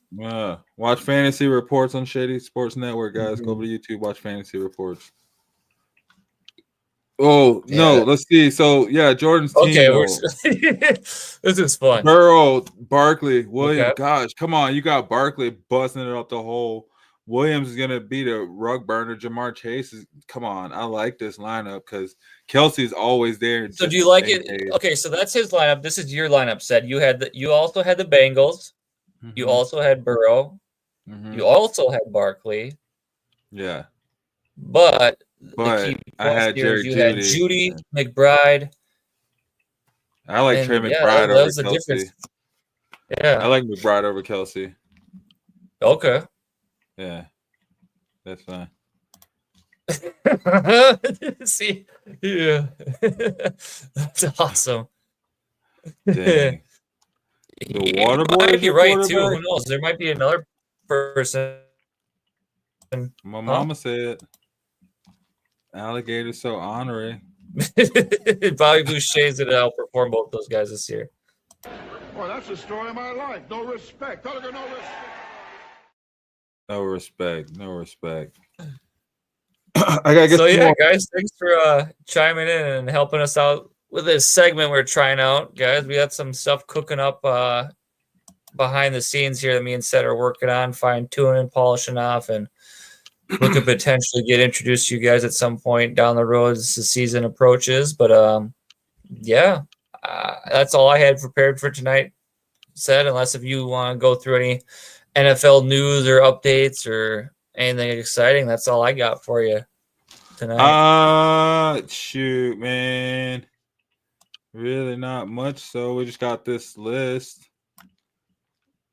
Watch fantasy reports on Shady Sports Network, guys. Go over to YouTube. Watch fantasy reports. Oh no, let's see. So Jordan's team. This is fun. Burrow, Barkley, Williams. Gosh, come on, you got Barkley busting it up the hole. Williams is gonna be the rug burner. Jamar Chase is. Come on, I like this lineup because Kelce's always there. So do you like it? Okay, so that's his lineup. This is your lineup set. You also had the Bengals. Mm-hmm. You also had Burrow. Mm-hmm. You also had Barkley. Yeah, but I had Judy McBride. I like Trey McBride over Kelce. Yeah, I like McBride over Kelce. Okay. Yeah, that's fine. See, yeah, that's awesome. Dang. The water boy might be right too. Who knows? There might be another person. My mama said, "Alligator so ornery." Bobby Boucher's gonna outperform both those guys this year. Well, that's the story of my life. No respect. No respect. No respect. I gotta get more. Guys, thanks for chiming in and helping us out with this segment we're trying out, guys. We got some stuff cooking up behind the scenes here that me and Seth are working on, fine-tuning, polishing off, and we could potentially get introduced to you guys at some point down the road as the season approaches. But that's all I had prepared for tonight, Seth, unless if you want to go through any NFL news or updates or anything exciting. That's all I got for you tonight. Shoot, man. Really not much. So we just got this list.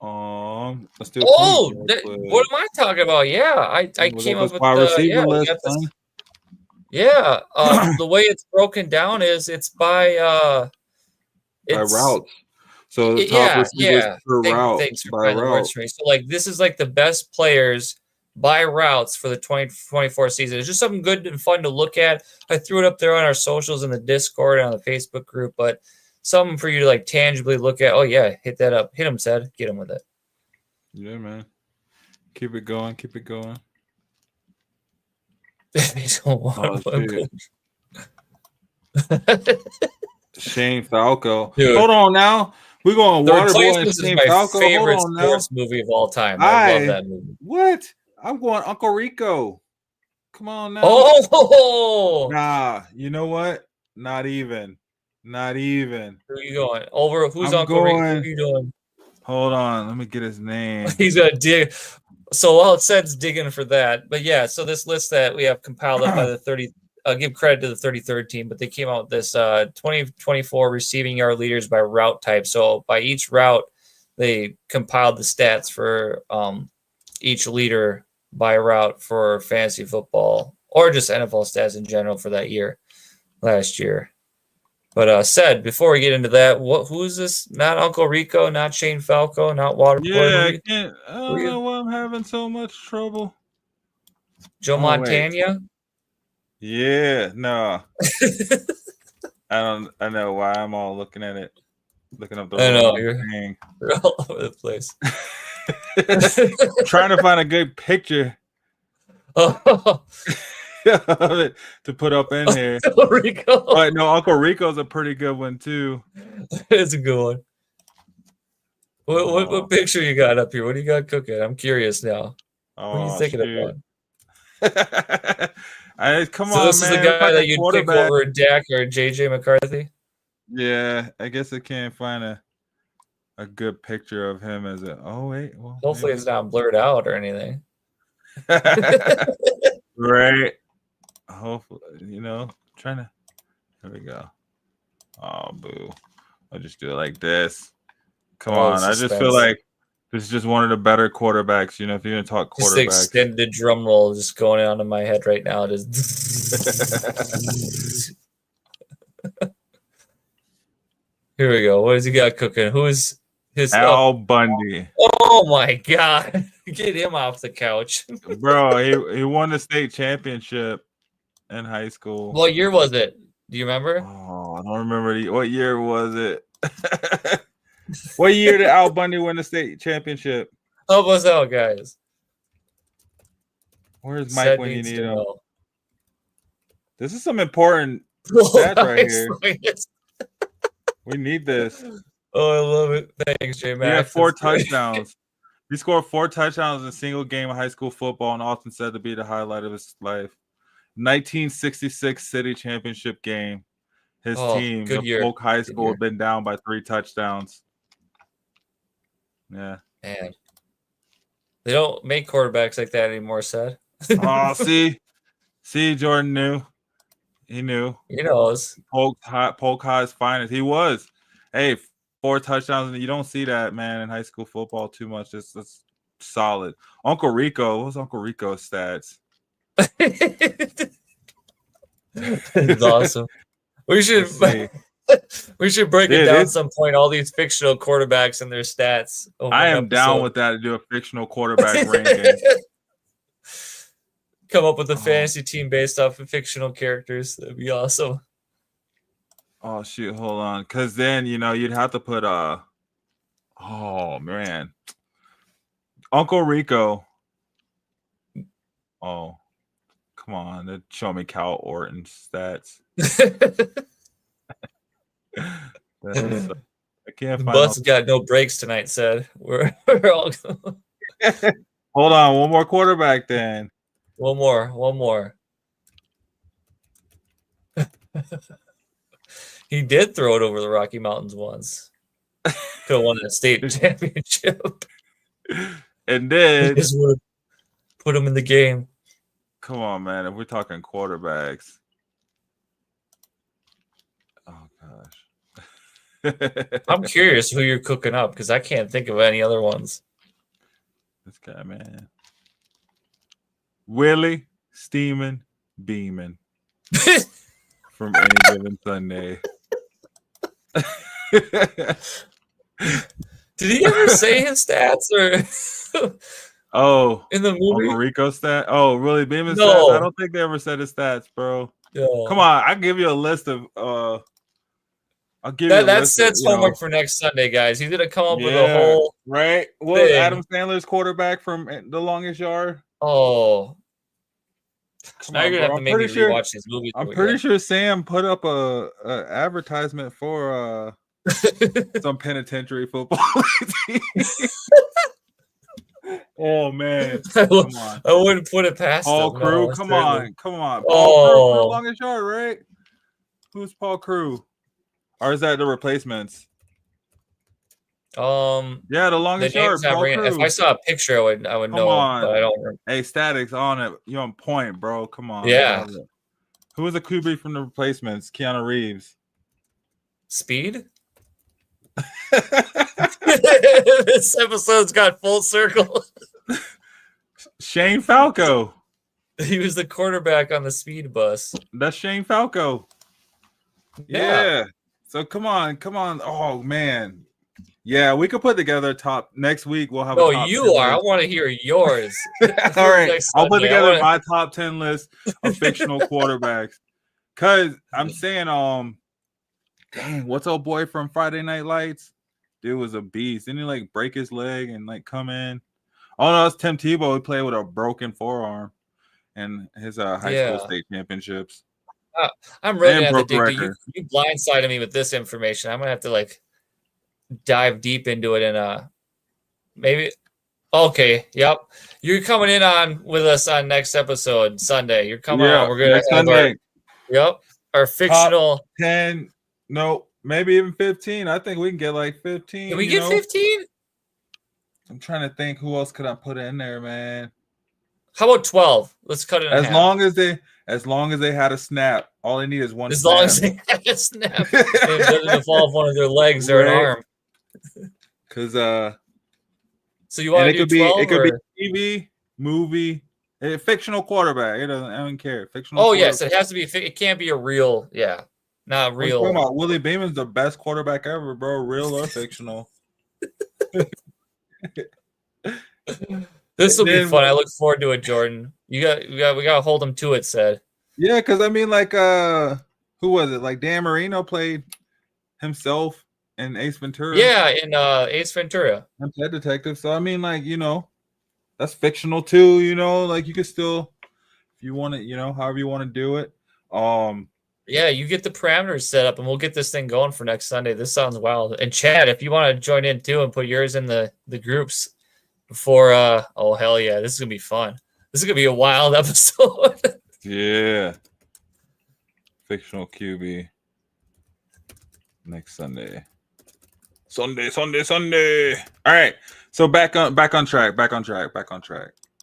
Let's do. What am I talking about? Yeah, I came up with the list. The way it's broken down is it's by routes. So the top receivers per route. Thanks for finding the words for me. So this is like the best players by routes for the 2024 season. It's just something good and fun to look at. I threw it up there on our socials in the Discord and on the Facebook group, but something for you to tangibly look at. Oh yeah, hit that up. Hit him, Seth. Get him with it. Yeah, man. Keep it going. Shane Falco. Dude. Hold on now. We're going Waterboy and Shane Falco. Favorite sports movie of all time. I love that movie. What? I'm going Uncle Rico. Come on now. Oh, nah. You know what? Not even. Who are you going over? Who's Uncle Rico? Who are you doing? Hold on. Let me get his name. He's gonna dig. So while it says digging for that, but yeah. So this list that we have compiled up by the 30. I'll give credit to the 33rd team, but they came out with this 2024 receiving yard leaders by route type. So by each route, they compiled the stats for each leader by route for fantasy football or just NFL stats in general for that year, last year. But Seth, before we get into that, who's this? Not Uncle Rico, not Shane Falco, not Waterboy. Yeah, I don't know why I'm having so much trouble. Joe Montana? Yeah, no. I know why I'm all looking at it. Looking up the thing. You're all over the place. Trying to find a good picture. To put up in here. Uncle Rico. But no, Uncle Rico's a pretty good one too. It's a good one. What picture you got up here? What do you got cooking? I'm curious now. What are you thinking about? Come so on, this man. Is the guy that you'd pick over Dak or JJ McCarthy? Yeah, I guess I can't find a good picture of him as a. Oh wait, well, hopefully it's not blurred out or anything. Right. Hopefully, trying to. There we go. Oh, boo! I'll just do it like this. Come on, I just feel like this is just one of the better quarterbacks. If you're gonna talk quarterbacks, just the extended drum roll just going on in my head right now. Just here we go. What has he got cooking? Who's his Al Bundy? Oh my God! Get him off the couch, bro. He won the state championship in high school. What year was it? Do you remember? Oh, I don't remember. What year was it? What year did Al Bundy win the state championship? Help us out, guys. Where's Mike when you need him? This is some important stats right here. We need this. Oh, I love it. Thanks, J Max. He had 4 touchdowns. He scored 4 touchdowns in a single game of high school football and often said to be the highlight of his life. 1966 city championship game. His team, the Polk High School, had been down by 3 touchdowns. Yeah. Man. They don't make quarterbacks like that anymore, Seth. Oh, see, Jordan knew. He knew. He knows. Polk High's finest. He was. Hey, 4 touchdowns, and you don't see that, man, in high school football too much. That's solid. Uncle Rico. What was Uncle Rico's stats? It's awesome. We should break it down at some point. All these fictional quarterbacks and their stats. I am down with that to do a fictional quarterback ranking. Come up with a fantasy team based off of fictional characters. That'd be awesome. Oh shoot, hold on, because then you'd have to put oh man, Uncle Rico. Oh, come on, show me Cal Orton's stats. I can't find. Bus got no breaks tonight. Said we're all. Hold on, one more quarterback then. One more. He did throw it over the Rocky Mountains once. Could have won a state championship. And then just would put him in the game. Come on, man. If we're talking quarterbacks. Oh gosh. I'm curious who you're cooking up because I can't think of any other ones. This guy, man. Willie Steeman Beeman. From Any Given Sunday. Did he ever say his stats or in the movie? Uncle Rico stat? Oh, really? Beeman's No. stats? I don't think they ever said his stats, bro. No. Come on, I'll give you a list of I'll give that. you a That's list Seth's homework for next Sunday, guys. He's gonna come up with a Yeah, whole right. What was thing. Adam Sandler's quarterback from The Longest Yard? Oh. Come Now on, you're gonna bro. have to make me rewatch these movies. I'm pretty sure Sam put up a advertisement for some penitentiary football team. Oh man, come on. I wouldn't put it past Paul him. Crew. No, Come terrible. on. Paul Crew from The Oh. Longest Yard, right? Who's Paul Crew? Or is that the replacements? Yeah, The Longest Yard. Paul Crew. If I saw a picture, I would Come know. on. But I don't remember. Hey, Statics on it. You're on point, bro. Come on. Yeah. Who was the QB from the replacements? Keanu Reeves. Speed? This episode's got full circle. Shane Falco. He was the quarterback on the speed bus. That's Shane Falco. Yeah. So come on. Oh man. Yeah, we could put together top next week. We'll have. No, a top you 10 are. I list. want to hear yours. All right, Next I'll put Sunday. together my top 10 list of fictional quarterbacks. Cause I'm saying, dang, what's old boy from Friday Night Lights? Dude was a beast. Didn't he like break his leg and like come in? Oh no, it's Tim Tebow. He played with a broken forearm and his high school state championships. I'm ready And to have to broke dig. record. You blindsided me with this information. I'm gonna have to like dive deep into it and maybe. Okay, yep. You're coming in on with us on next episode Sunday. You're coming on. We're gonna next have Sunday. our fictional Top 10. No, Maybe even 15. I think we can get like 15. Can we get 15? I'm trying to think who else could I put in there, man. How about 12? Let's cut it in half. As long as they had a snap. All they need is one as snap. Long as they had a snap. It doesn't involve one of their legs or an arm. Because so you want to do 12? It could be TV, movie, a fictional quarterback. I don't care. Fictional. Yes, it has to be. It can't be a real. Yeah, not real. What about Willie Beeman's the best quarterback ever, bro. Real or fictional. This will be fun. I look forward to it, Jordan. We got to hold them to it. Said. Yeah, because I mean, like, who was it? Like Dan Marino played himself in Ace Ventura. Yeah, in Ace Ventura. I'm Pet Detective. So I mean, like, that's fictional too. Like you could still, if you want it, however you want to do it. Yeah, you get the parameters set up, and we'll get this thing going for next Sunday. This sounds wild. And Chad, if you want to join in too and put yours in the groups before, oh hell yeah, this is gonna be fun. This is gonna be a wild episode. Yeah. Fictional QB next Sunday. Sunday. All right. So back on track. All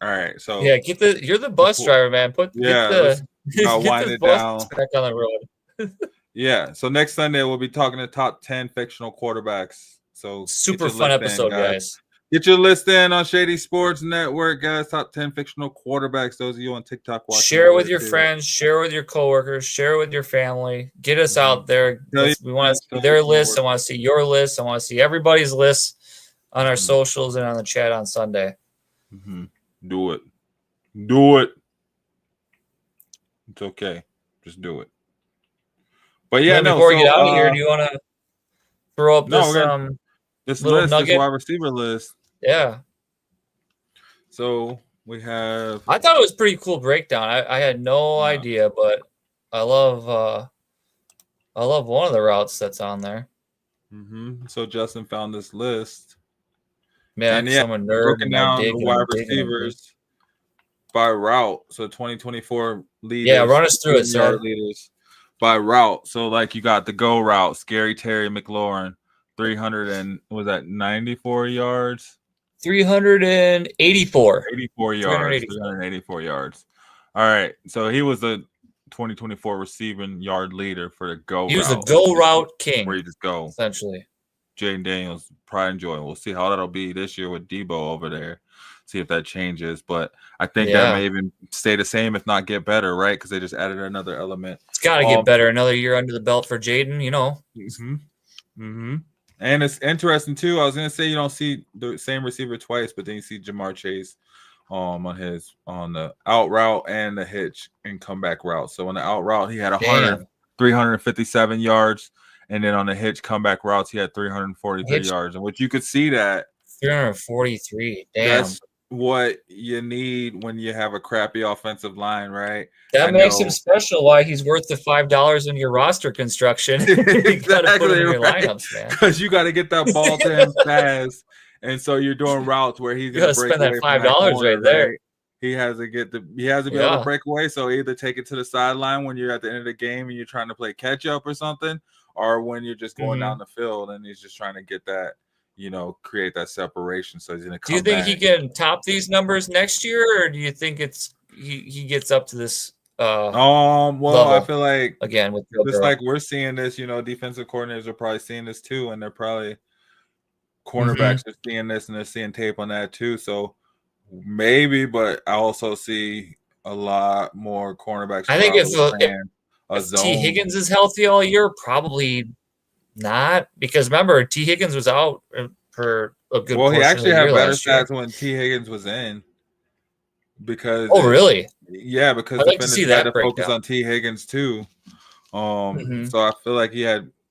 right. So yeah, you're the bus driver, man. I'll wind it down. Back on the road. Yeah. So next Sunday we'll be talking to top 10 fictional quarterbacks. So super fun episode, guys. Get your list in on Shady Sports Network, guys. Top 10 fictional quarterbacks. Those of you on TikTok watching. Share with your friends. Share with your coworkers. Share with your family. Get us out there. We want to see their list. I want to see your list. I want to see everybody's list on our socials and on the chat on Sunday. Do it. It's okay. Just do it. But yeah, before we get out of here, do you want to throw up this little list, nugget? this wide receiver list? Yeah. So we have. I thought it was pretty cool breakdown. I had no idea, but I love one of the routes that's on there. So Justin found this list. Man, I'm a nerd. Broken down the wide receivers by route. So 2024 leaders. Yeah, run us through it, sir. Leaders by route. So like you got the go route, Scary Terry McLaurin, 394 yards. 384. 84 yards. 384 yards. All right. So he was the 2024 receiving yard leader for the go route. He was the go route king. Where you just go. Essentially. Jaden Daniels, pride and joy. We'll see how that'll be this year with Debo over there. See if that changes. But I think that may even stay the same, if not get better, right? Because they just added another element. It's got to get better. Another year under the belt for Jaden, And it's interesting too. I was gonna say you don't see the same receiver twice, but then you see Jamar Chase on the out route and the hitch and comeback route. So on the out route, he had 357 yards, and then on the hitch comeback routes, he had 343 yards. And which you could see that 343. Damn. That's what you need when you have a crappy offensive line, right? That makes him special. Why he's worth the $5 in your roster construction. You gotta put him in your lineups, man. Because you got to get that ball to him fast, and so you're doing routes where he's going to spend that $5 right there. Right? He has to be able to break away. So either take it to the sideline when you're at the end of the game and you're trying to play catch up or something, or when you're just going down the field and he's just trying to get that. Create that separation. So he's gonna come. Do you think he can top these numbers next year, or do you think he gets up to this? Well, I feel like again with just like we're seeing this, defensive coordinators are probably seeing this too, and they're probably cornerbacks are seeing this and they're seeing tape on that too. So maybe, but I also see a lot more cornerbacks. I think if T. Higgins is healthy all year, probably. Not because remember T. Higgins was out for a good. Well, he actually had better stats when T. Higgins was in. Because really? Yeah, because I'd like to see that focus on T. Higgins too. So I feel like he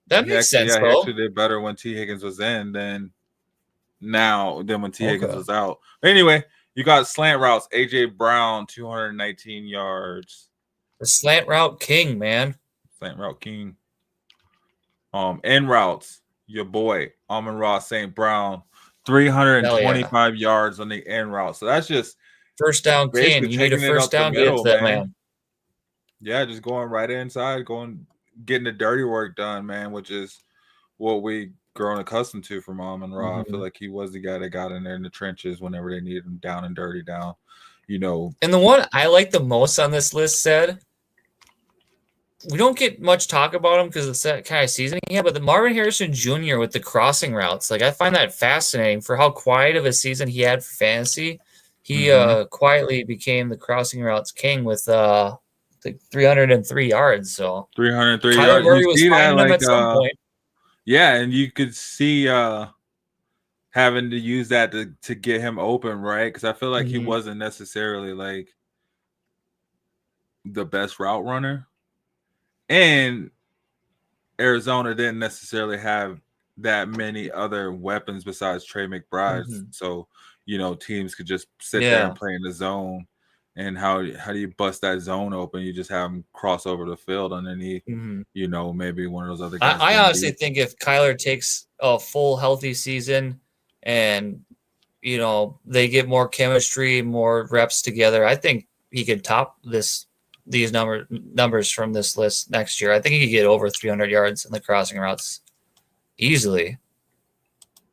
makes sense. He actually did better when T. Higgins was in than when T. Higgins was out. But anyway, you got slant routes. AJ Brown, 219 yards. The slant route king, man. Slant route king. En routes, your boy Amon-Ra St. Brown, 325 yards on the end route. So that's just first down king. You need a first down get to that man. Yeah, just going right inside, getting the dirty work done, man, which is what we grown accustomed to from Amon-Ra. I feel like he was the guy that got in there in the trenches whenever they needed him down and dirty down. And the one I like the most on this list said, we don't get much talk about him because it's that kind of season he had, but the Marvin Harrison Jr. with the crossing routes, like I find that fascinating for how quiet of a season he had for fantasy. He quietly became the crossing routes king with 303 yards. So 303 Kyler yards. Murray was finding him at some point. Yeah, and you could see having to use that to get him open, right? Because I feel like he wasn't necessarily like the best route runner. And Arizona didn't necessarily have that many other weapons besides Trey McBride. So, teams could just sit there and play in the zone. And how do you bust that zone open? You just have them cross over the field underneath, maybe one of those other guys. I honestly think if Kyler takes a full healthy season and, they get more chemistry, more reps together, I think he could top these numbers from this list next year. I think he could get over 300 yards in the crossing routes easily.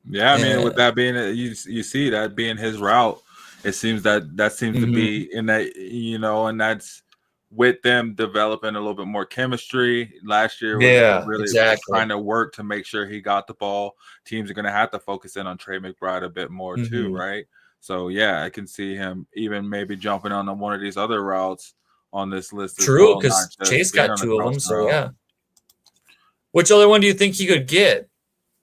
Yeah, I mean, with that being, you see that being his route, it seems that seems to be in that, and that's with them developing a little bit more chemistry. Last year was really trying to work to make sure he got the ball. Teams are going to have to focus in on Trey McBride a bit more too, right? So, yeah, I can see him even maybe jumping on one of these other routes on this list. True, because Chase got 2 of them, so yeah. Which other one do you think he could get?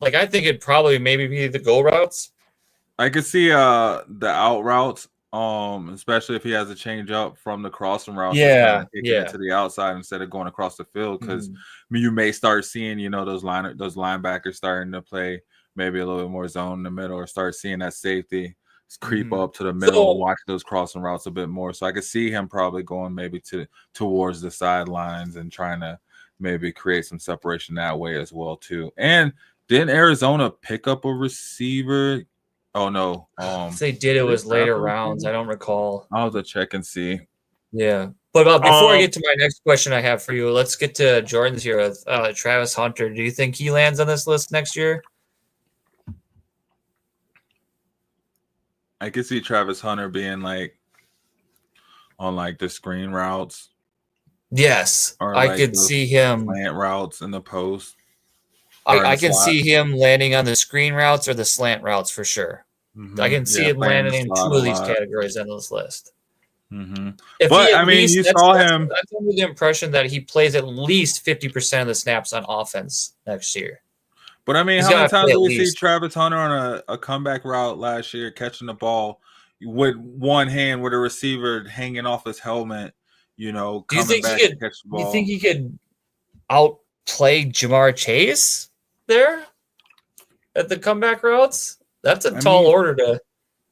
Like, I think it'd probably maybe be the go routes. I could see the out routes, especially if he has a change up from the crossing routes. Kicking it to the outside instead of going across the field, because you may start seeing, those linebackers starting to play maybe a little bit more zone in the middle, or start seeing that safety creep up to the middle and watch those crossing routes a bit more. So I could see him probably going maybe towards the sidelines and trying to maybe create some separation that way as well too. And didn't Arizona pick up a receiver? Oh no. If they did, it was later rounds. I don't recall. I'll have to check and see. Yeah. But before I get to my next question I have for you, let's get to Jordan's here with Travis Hunter. Do you think he lands on this list next year? I could see Travis Hunter being like on like the screen routes. Yes, I could see him slant routes in the post. I can see him landing on the screen routes or the slant routes for sure. I can see him landing in 2 of these categories on this list. But I mean, you saw him. That's under the impression that he plays at least 50% of the snaps on offense next year. But I mean, how many times did we see Travis Hunter on a comeback route last year, catching the ball with one hand with a receiver hanging off his helmet? Coming back to catch the ball. Do you think he could outplay Jamar Chase there at the comeback routes? That's a tall order to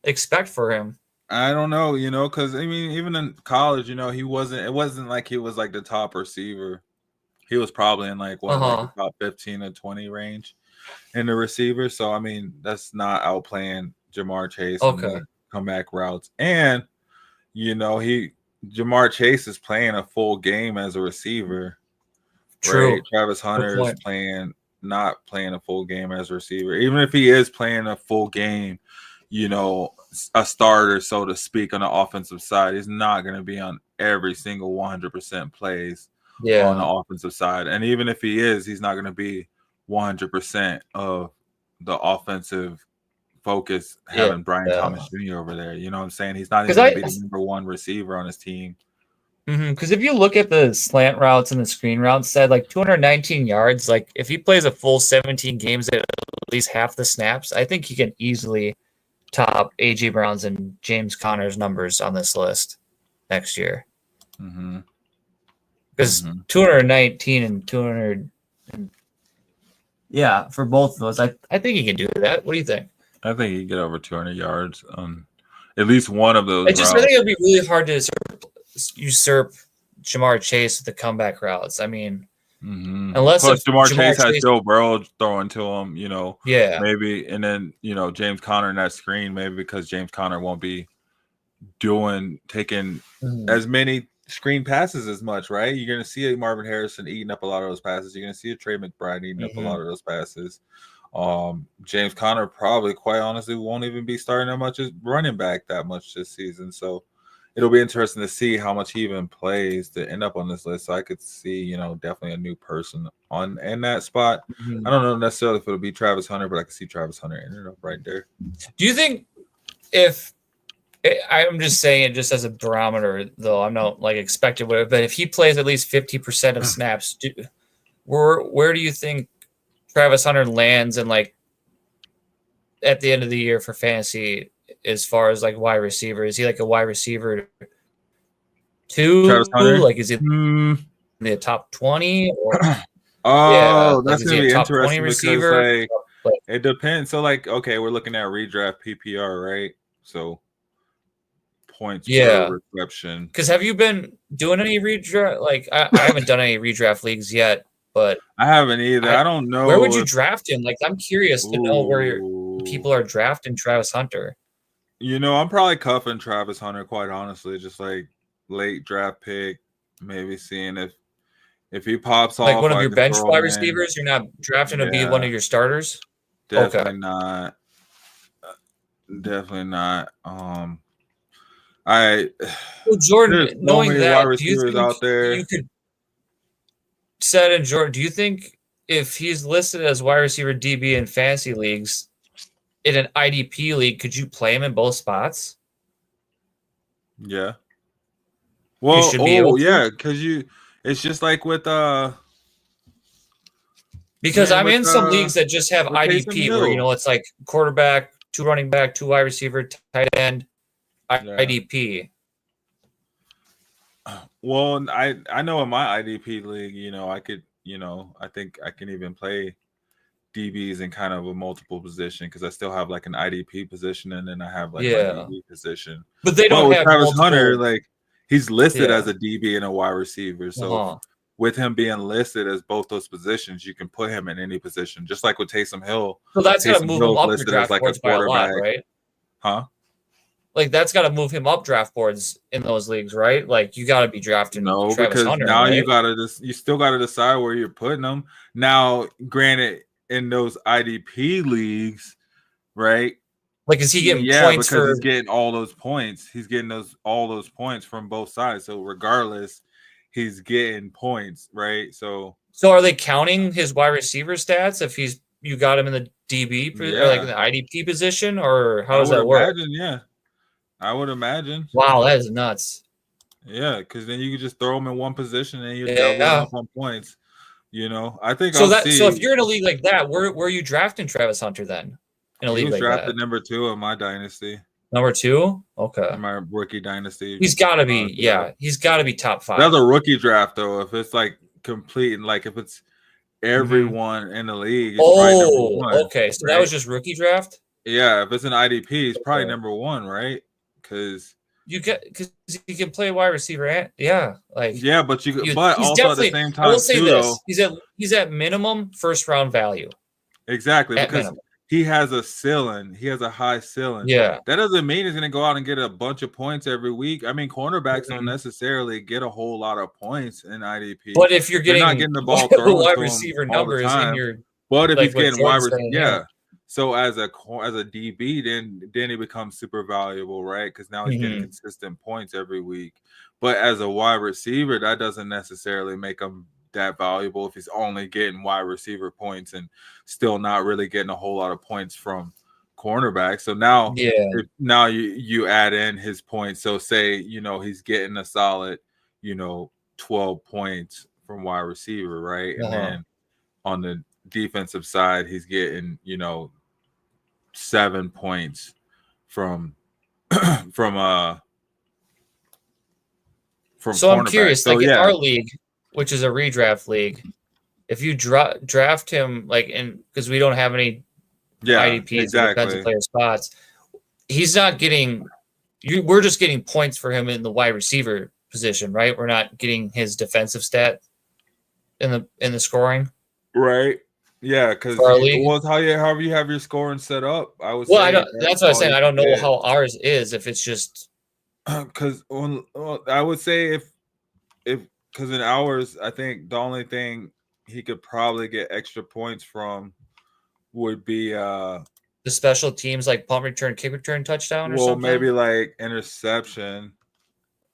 expect for him. I don't know, because I mean, even in college, he wasn't. It wasn't like he was like the top receiver. He was probably in like like the top 15 or 20 range in the receiver. So I mean, that's not outplaying Jamar Chase in the comeback routes. And Jamar Chase is playing a full game as a receiver. True. Right? Travis Hunter is not playing a full game as a receiver. Even if he is playing a full game, a starter, so to speak, on the offensive side, he's not going to be on every single 100% plays on the offensive side. And even if he is, he's not going to be 100% of the offensive focus having Brian Thomas Jr. over there. You know what I'm saying? He's not even going to be the number 1 receiver on his team. Because if you look at the slant routes and the screen routes, said like 219 yards, like if he plays a full 17 games at least half the snaps, I think he can easily top A.J. Brown's and James Conner's numbers on this list next year. Because 219 and 200, for both of those, I think he can do that. What do you think? I think he can get over 200 yards on at least one of those. I think it would be really hard to usurp Jamar Chase with the comeback routes. I mean, unless Jamar Chase has Joe Burrow throwing to him, maybe, and then James Conner in that screen, maybe because James Conner won't be taking as many screen passes as much, right? You're going to see a Marvin Harrison eating up a lot of those passes. You're going to see a Trey McBride eating up a lot of those passes. James Conner probably, quite honestly, won't even be starting that much as running back that much this season. So it'll be interesting to see how much he even plays to end up on this list. So I could see, definitely a new person in that spot. I don't know necessarily if it'll be Travis Hunter, but I could see Travis Hunter ending up right there. Do you think if I'm just saying it just as a barometer, though I'm not like expected, but if he plays at least 50% of snaps, where do you think Travis Hunter lands and like at the end of the year for fantasy as far as like wide receiver? Is he like a wide receiver 2? Travis Hunter? Like is he in the top 20 or that's gonna be top 20 interesting receiver? Because it depends. So like, okay, we're looking at redraft PPR, right? So points per reception. Because have you been doing any redraft? Like I haven't done any redraft leagues yet, but I haven't either. I don't know. Where would you draft him? Like I'm curious to know where people are drafting Travis Hunter. I'm probably cuffing Travis Hunter, quite honestly, just like late draft pick, maybe seeing if he pops off. Like one of your bench wide receivers, you're not drafting to be one of your starters? Definitely not. Definitely not. Jordan, knowing that, wide receivers out there, you could set in Jordan. Do you think if he's listed as wide receiver DB in fantasy leagues, in an IDP league, could you play him in both spots? Yeah. Well, because it's just like with because I'm in some leagues that just have IDP where it's like quarterback, 2 running back, 2 wide receiver, tight end, IDP. Well, I know in my IDP league, I could, I think I can even play DBs in kind of a multiple position because I still have like an IDP position and then I have like my DB position. But they don't have Travis Hunter, like he's listed as a DB and a wide receiver. So with him being listed as both those positions, you can put him in any position, just like with Taysom Hill. So that's got to move him up the draft boards by a lot, right? Huh? Like that's got to move him up draft boards in those leagues, right? Like you got to be drafting. Travis because Hunter, now right? you still got to decide where you're putting them. Now, granted, in those IDP leagues, right? Like, is he getting points because he's getting all those points. He's getting all those points from both sides. So regardless, he's getting points, right? So are they counting his wide receiver stats if you got him in the DB or like in the IDP position, or how does that work? I would imagine. Wow, that is nuts. Yeah, because then you could just throw him in one position and you're doubling up on points. I think so. So if you're in a league like that, where are you drafting Travis Hunter then? In a league like that, he was drafted number 2 in my dynasty. Number 2, okay. In my rookie dynasty, he's got to be. He's got to be top 5. That's a rookie draft though. If it's like complete and like if it's everyone in the league, it's number 1, okay. So that was just rookie draft. Yeah, if it's an IDP, it's probably number 1, right? Because you can play wide receiver, but but also at the same time, I will say this: he's at minimum first round value. Exactly, because he has a ceiling. He has a high ceiling. Yeah, that doesn't mean he's going to go out and get a bunch of points every week. I mean, cornerbacks don't necessarily get a whole lot of points in IDP. But if you're not getting the ball thrown wide receiver numbers in your, but if he's getting wide receiver, so as a DB, then he becomes super valuable, right? Because now he's getting consistent points every week. But as a wide receiver, that doesn't necessarily make him that valuable if he's only getting wide receiver points and still not really getting a whole lot of points from cornerback. So now, you add in his points. So say he's getting a solid 12 points from wide receiver, right? And then on the defensive side, he's getting 7 points from so I'm curious, like in our league, which is a redraft league, if you draft him because we don't have any IDPs defensive player spots, he's not getting. We're just getting points for him in the wide receiver position, right? We're not getting his defensive stat in the scoring, right? Yeah, because however you have your scoring set up, I would. Well, that's what I'm saying. I don't know how ours is. If it's just because I would say because in ours, I think the only thing he could probably get extra points from would be the special teams, like punt return, kick return touchdown or something. Maybe like interception.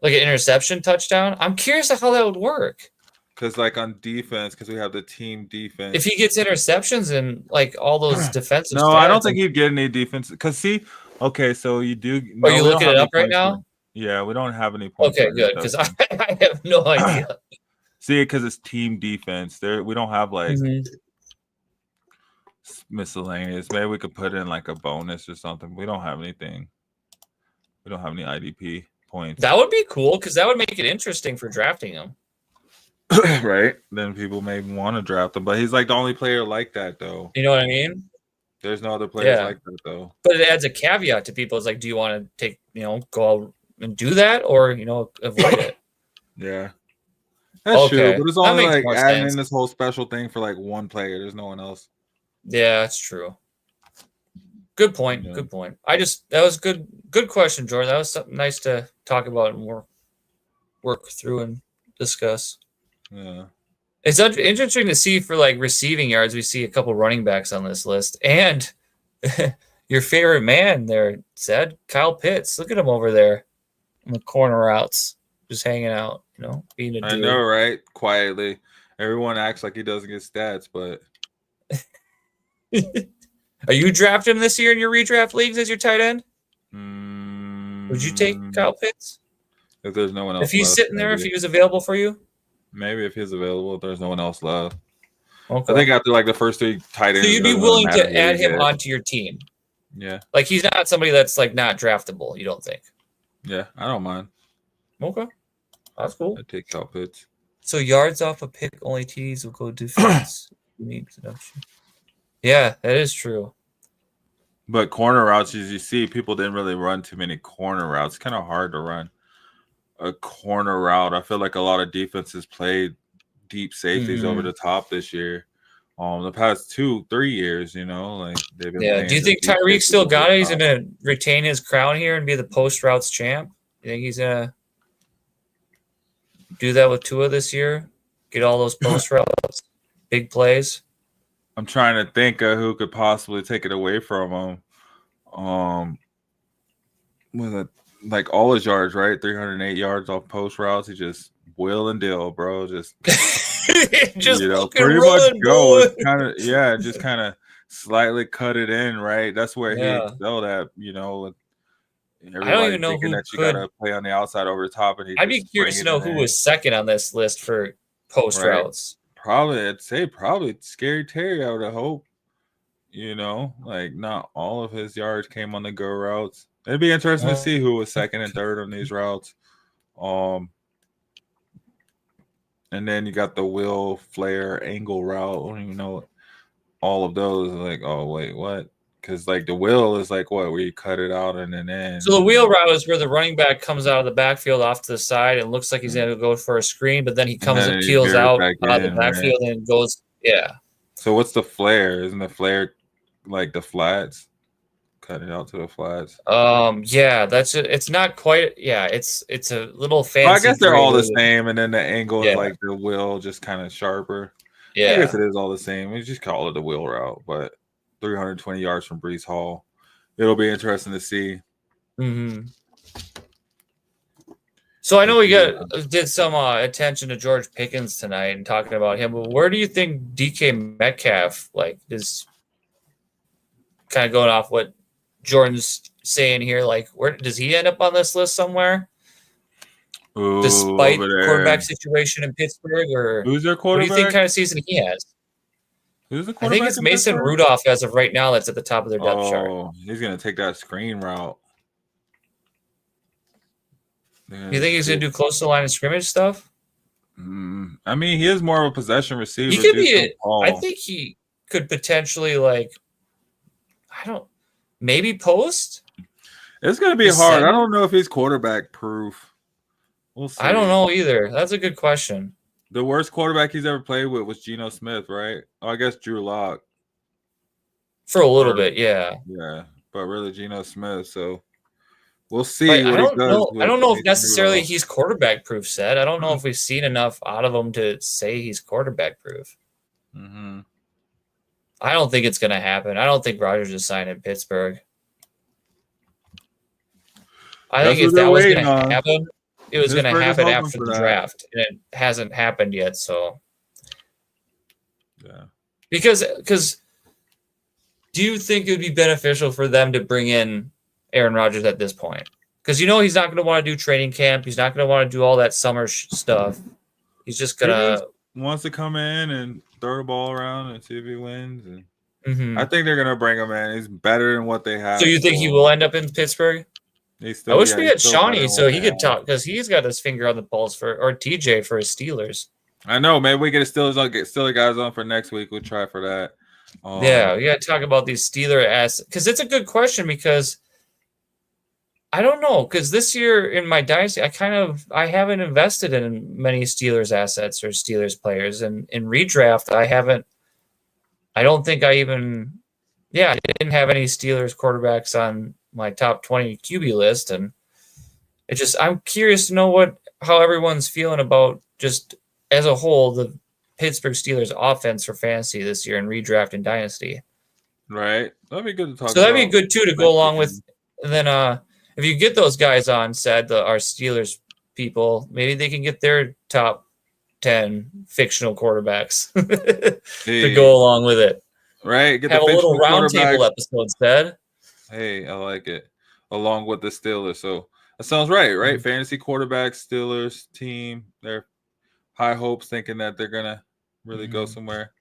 Like an interception touchdown? I'm curious how that would work. Because like on defense, because we have the team defense. If he gets interceptions and like all those defensive no, I don't think he'd get any defense. Because see, okay, so you do. No, are you looking it up right now? Yeah, we don't have any points. Okay, good, because I have no idea. See, because it's team defense. We don't have like miscellaneous. Maybe we could put in like a bonus or something. We don't have anything. We don't have any IDP points. That would be cool because that would make it interesting for drafting him. Right? Then people may want to draft him, but he's like the only player like that, though. You know what I mean? There's no other players like that, though. But it adds a caveat to people. It's like, do you want to take, go out and do that, or avoid it? Yeah, that's true. But it's only like adding in this whole special thing for like one player. There's no one else. Yeah, that's true. Good point. Yeah. Good point. That was good. Good question, Jordan. That was something nice to talk about and work through and discuss. Yeah. It's interesting to see for like receiving yards. We see a couple running backs on this list, and your favorite man there said Kyle Pitts. Look at him over there in the corner routes, just hanging out. Being a dude. I know, right? Quietly, everyone acts like he doesn't get stats, but are you drafting him this year in your redraft leagues as your tight end? Would you take Kyle Pitts if there's no one else? If he's sitting there, if he was available for you. Maybe if he's available, if there's no one else left. Okay. I think after like the first three tight ends. So you'd be willing to add him onto your team? Yeah. Like he's not somebody that's like not draftable, you don't think? Yeah, I don't mind. Okay. That's cool. I take Kyle Pitts. So yards off a pick, only TDs will go defense. Yeah, that is true. But corner routes, as you see, people didn't really run too many corner routes. It's kind of hard to run a corner route. I feel like a lot of defenses played deep safeties over the top this year. The past 2-3 years, like they've been. Yeah. Do you think Tyreek still got it? He's gonna retain his crown here and be the post routes champ? You think he's gonna do that with Tua this year? Get all those post routes, big plays. I'm trying to think of who could possibly take it away from him. Was it like all his yards, right? 308 yards off post routes. He just wheel and deal, bro. Just just pretty much go. Just kind of slightly cut it in, right? That's where he excelled at, I don't even know who that you gotta play on the outside over the top, and I'd be curious to know who was second on this list for post routes. I'd say Scary Terry. I would hope. Like not all of his yards came on the go routes. It'd be interesting to see who was second and third on these routes. And then you got the Will Flair angle route. I don't even know all of those. Like, oh wait, what? Because like the wheel is like what, where you cut it out and then in. So the wheel route is where the running back comes out of the backfield off to the side and looks like he's going to go for a screen, but then he comes and peels out of the backfield and goes. Yeah. So what's the flare? Isn't the flare like the flats? Cut it out to the flats. Yeah, that's it. It's not quite. Yeah, it's a little fancy. Well, I guess they're all the same, and then the angle is like the wheel, just kind of sharper. Yeah, I guess it is all the same. We just call it the wheel route, but 320 yards from Breece Hall. It'll be interesting to see. Mm-hmm. So I know we did some attention to George Pickens tonight and talking about him, but where do you think DK Metcalf is kind of going off what Jordan's saying here? Like, where does he end up on this list somewhere? Ooh, despite the quarterback situation in Pittsburgh, or who's their quarterback? What do you think kind of season he has? Who's the quarterback? I think it's Mason Rudolph as of right now. That's at the top of their depth chart. Oh, he's gonna take that screen route. You think he's gonna do close to the line of scrimmage stuff? I mean, he is more of a possession receiver. He could be. I think he could potentially maybe post. It's gonna be hard. I don't know if he's quarterback proof. We'll see. I don't know either. That's a good question. The worst quarterback he's ever played with was Geno Smith, right? Oh, I guess Drew Lock. For a little bit, yeah. Yeah, but really Geno Smith. So We'll see what he does. I don't know if necessarily he's quarterback proof. Said I don't know if we've seen enough out of him to say he's quarterback proof. Mm-hmm. I don't think it's going to happen. I don't think Rodgers is signed in Pittsburgh. I think if that was going to happen, it was going to happen after the draft, and it hasn't happened yet. So, yeah, because do you think it would be beneficial for them to bring in Aaron Rodgers at this point? Because he's not going to want to do training camp. He's not going to want to do all that summer stuff. He's just going to wants to come in and throw the ball around and see if he wins. And I think they're going to bring him in. He's better than what they have. So you think he will end up in Pittsburgh? I wish we had Shawnee so he could talk, because he's got his finger on the pulse or TJ for his Steelers. I know. Maybe we get Steelers guys on for next week. We'll try for that. Yeah, we got to talk about these Steeler assets, because it's a good question, because I don't know, because this year in my dynasty, I haven't invested in many Steelers assets or Steelers players, and in redraft I didn't have any Steelers quarterbacks on my top 20 QB list, and I'm curious to know how everyone's feeling about, just as a whole, the Pittsburgh Steelers offense for fantasy this year in redraft and dynasty. Right. That'd be good to talk about. So that'd be good too to go along with. And then if you get those guys on, our Steelers people, maybe they can get their top 10 fictional quarterbacks to go along with it. Right. Have a little roundtable episode instead. Hey, I like it. Along with the Steelers. So that sounds right? Fantasy quarterbacks, Steelers team. They're high hopes, thinking that they're going to really go somewhere.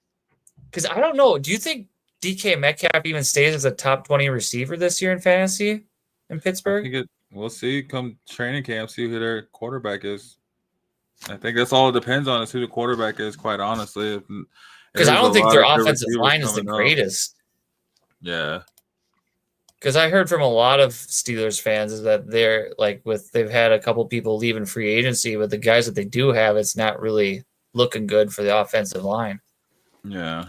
Because I don't know. Do you think DK Metcalf even stays as a top 20 receiver this year in fantasy in Pittsburgh? We'll see come training camp, see who their quarterback is. I think that's all it depends on, is who the quarterback is, quite honestly. Because I don't think their offensive line is the greatest. Yeah. Because I heard from a lot of Steelers fans is that they've had a couple people leaving free agency, but the guys that they do have, it's not really looking good for the offensive line. Yeah.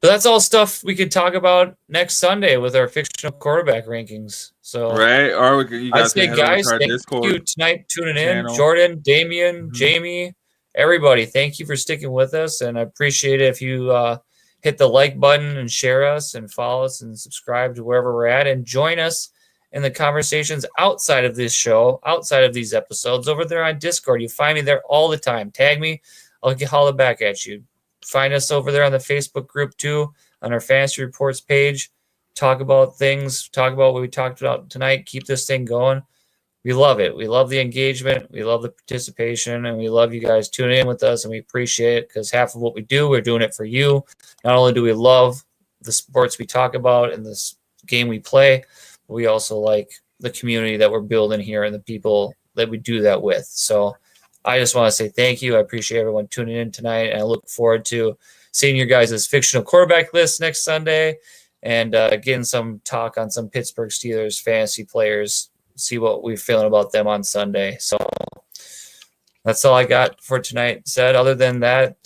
But that's all stuff we could talk about next Sunday with our fictional quarterback rankings. So right, or you guys thank you tonight tuning in, Jordan, Damian, Jamie, everybody. Thank you for sticking with us, and I appreciate it if you hit the like button and share us and follow us and subscribe to wherever we're at, and join us in the conversations outside of this show, outside of these episodes, over there on Discord. You find me there all the time. Tag me, I'll holler back at you. Find us over there on the Facebook group too, on our Fantasy Reports page. Talk about things, talk about what we talked about tonight. Keep this thing going. We love it. We love the engagement. We love the participation, and we love you guys tuning in with us, and we appreciate it, because half of what we do, we're doing it for you. Not only do we love the sports we talk about and this game we play, but we also like the community that we're building here and the people that we do that with. So I just want to say thank you. I appreciate everyone tuning in tonight, and I look forward to seeing your guys' fictional quarterback list next Sunday, and getting some talk on some Pittsburgh Steelers fantasy players, see what we're feeling about them on Sunday. So that's all I got for tonight. Other than that,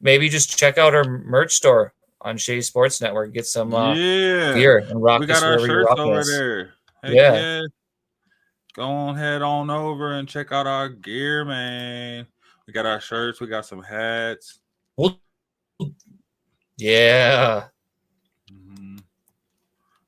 maybe just check out our merch store on Shady Sports Network. Get some gear and rock. We got our shirts over there. Heck yeah. Go ahead on over and check out our gear, man. We got our shirts. We got some hats. Yeah.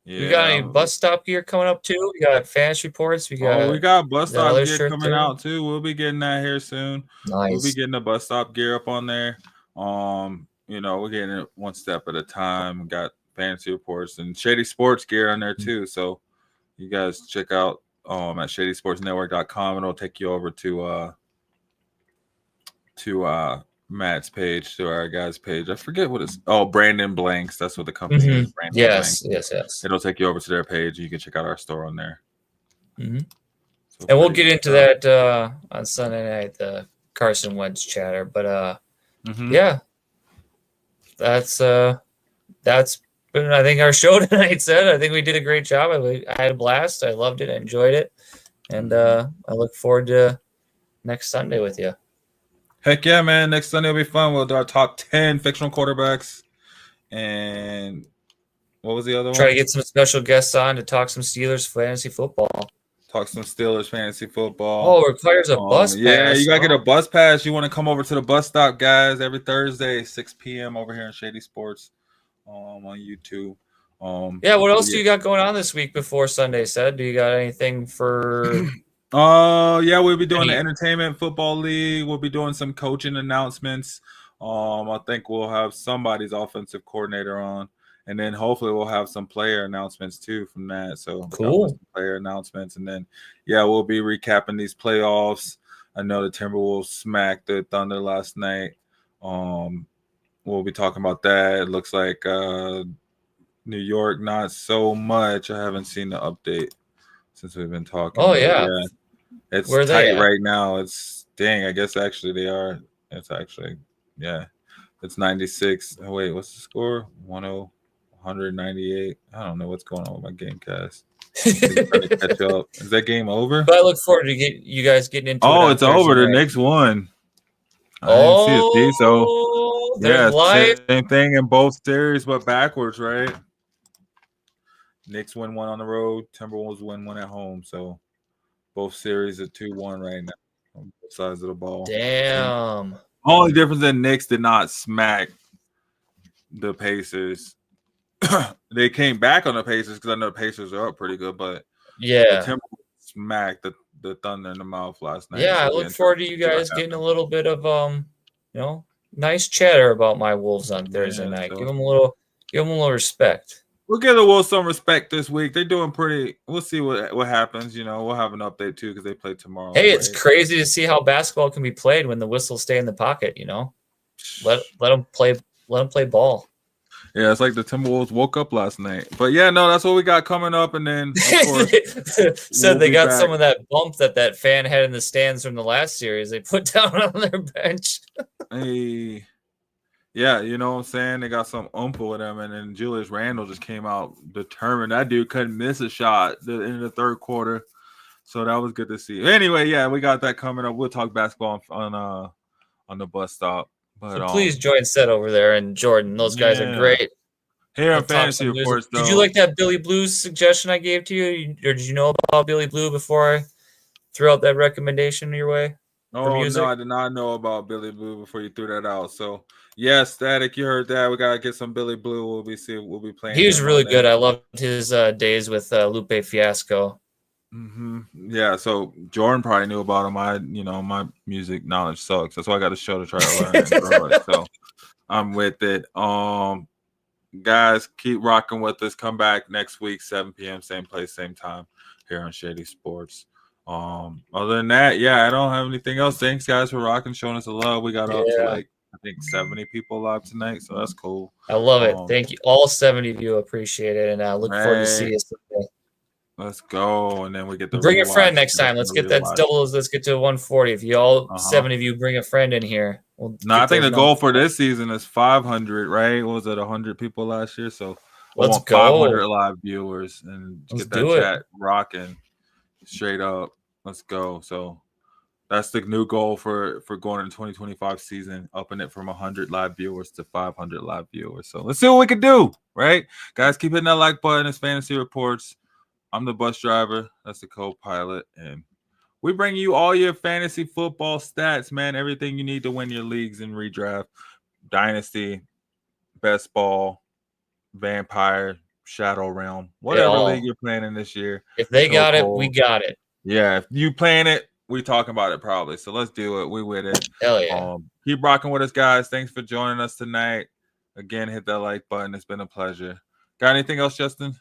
Yeah. We got any bus stop gear coming up too? We got Fantasy Reports. We got bus stop gear coming out too. We'll be getting that here soon. Nice. We'll be getting the bus stop gear up on there. We're getting it one step at a time. We got Fantasy Reports and Shady Sports gear on there too. So you guys check out at shadysportsnetwork.com, and it'll take you over to Matt's page, to our guy's page. I forget what it's. Oh, Brandon Blanks. That's what the company is. Brandon yes, Blanks. yes. It'll take you over to their page. You can check out our store on there. Mm-hmm. So and we'll get into that on Sunday night, the Carson Wentz chatter. But yeah, that's been, I think, our show tonight. I think we did a great job. I had a blast. I loved it. I enjoyed it, and I look forward to next Sunday with you. Heck yeah, man. Next Sunday will be fun. We'll do our top 10 fictional quarterbacks. And What was the other one? Try to get some special guests on to talk some Steelers fantasy football. Talk some Steelers fantasy football. Oh, it requires a bus pass. Yeah, you got to get a bus pass. You want to come over to the bus stop, guys, every Thursday, 6 p.m. over here in Shady Sports on YouTube. Yeah, what else do you got going on this week before Sunday, Said? Do you got anything for... Yeah, we'll be doing the Entertainment Football League. We'll be doing some coaching announcements. I think we'll have somebody's offensive coordinator on. And then hopefully we'll have some player announcements too from that. So cool player announcements. And then, yeah, we'll be recapping these playoffs. I know the Timberwolves smacked the Thunder last night. We'll be talking about that. It looks like New York, not so much. I haven't seen the update since we've been talking. Oh, yeah. It's tight right now. It's I guess actually they are. It's actually, it's 96. Oh, wait, what's the score? 198. I don't know what's going on with my game cast. Trying to catch up. Is that game over? But I look forward to you guys getting into it. Oh, it's over. The next one. I didn't see it. So, yeah, same thing in both series, but backwards, right? Knicks win one on the road. Timberwolves win one at home. So, both series are 2-1 right now on both sides of the ball. Damn. Only difference is Knicks did not smack the Pacers. They came back on the Pacers because I know the Pacers are up pretty good, but the Timberwolves smacked the Thunder in the mouth last night. Yeah, so I look forward to you guys getting a little bit of nice chatter about my Wolves on Thursday night. So give them a little respect. We'll give the Wolves some respect this week. They're doing pretty. We'll see what happens. We'll have an update too because they play tomorrow. Hey, it's crazy to see how basketball can be played when the whistles stay in the pocket. Let them play. Let them play ball. Yeah, it's like the Timberwolves woke up last night. But yeah, no, that's what we got coming up. And then, of course, so they got some of that bump that fan had in the stands from the last series. They put down on their bench. Hey, yeah, you know what I'm saying? They got some oomph with them. And then Julius Randle just came out determined. That dude couldn't miss a shot in the third quarter. So that was good to see. Anyway, yeah, we got that coming up. We'll talk basketball on the bus stop. But, so please join Seth over there and Jordan. Those guys are great. Here in fantasy, of course. Did you like that Billy Blues suggestion I gave to you? Or did you know about Billy Blue before I threw out that recommendation your way? Oh, no, I did not know about Billy Blue before you threw that out. So, yeah, Static, you heard that. We got to get some Billy Blue. We'll be playing. He was really good. I loved his days with Lupe Fiasco. Mm-hmm. Yeah, so Jordan probably knew about him. My music knowledge sucks. That's why I got a show to try to learn and grow it. So I'm with it. Guys, keep rocking with us. Come back next week, 7 p.m., same place, same time here on Shady Sports. Other than that, I don't have anything else. Thanks, guys, for rocking, showing us the love. We got up to I think 70 people live tonight, so that's cool. I love it. Thank you, all 70 of you. Appreciate it, and I look forward to see you someday. Let's go, and then we get to bring a friend next time. Let's get that double. Let's get to 140. If you all 70 of you bring a friend in here, I think the goal for this season is 500. Right? What was it 100 people last year? So let's go. 500 live viewers and get that chat rocking straight up. Let's go. So that's the new goal for going into 2025 season, upping it from 100 live viewers to 500 live viewers. So let's see what we can do. Right, guys, keep hitting that like button. It's Fantasy Reports. I'm the bus driver. That's the co-pilot. And we bring you all your fantasy football stats, man. Everything you need to win your leagues and redraft. Dynasty, best ball, vampire, shadow realm. Whatever league you're playing in this year. If they got it, we got it. Yeah, if you playing it, we talking about it probably. So let's do it. We with it. Hell yeah. Keep rocking with us, guys. Thanks for joining us tonight. Again, hit that like button. It's been a pleasure. Got anything else, Justin?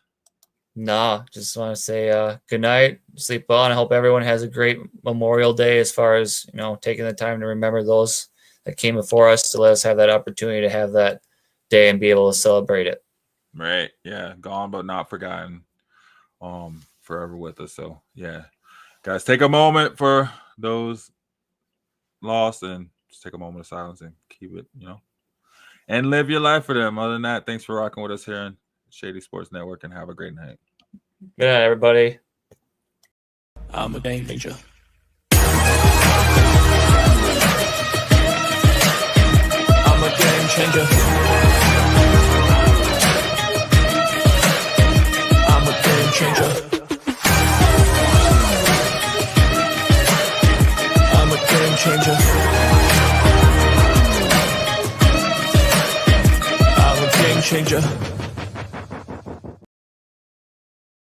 No, just want to say good night, sleep well, and I hope everyone has a great Memorial Day as far as, taking the time to remember those that came before us to let us have that opportunity to have that day and be able to celebrate it. Right. Yeah. Gone but not forgotten. Forever with us. So, yeah. Guys, take a moment for those lost and just take a moment of silence and keep it, and live your life for them. Other than that, thanks for rocking with us here in Shady Sports Network and have a great night. Good night, everybody. I'm a game changer. I'm a game changer. changer. I'm a game changer.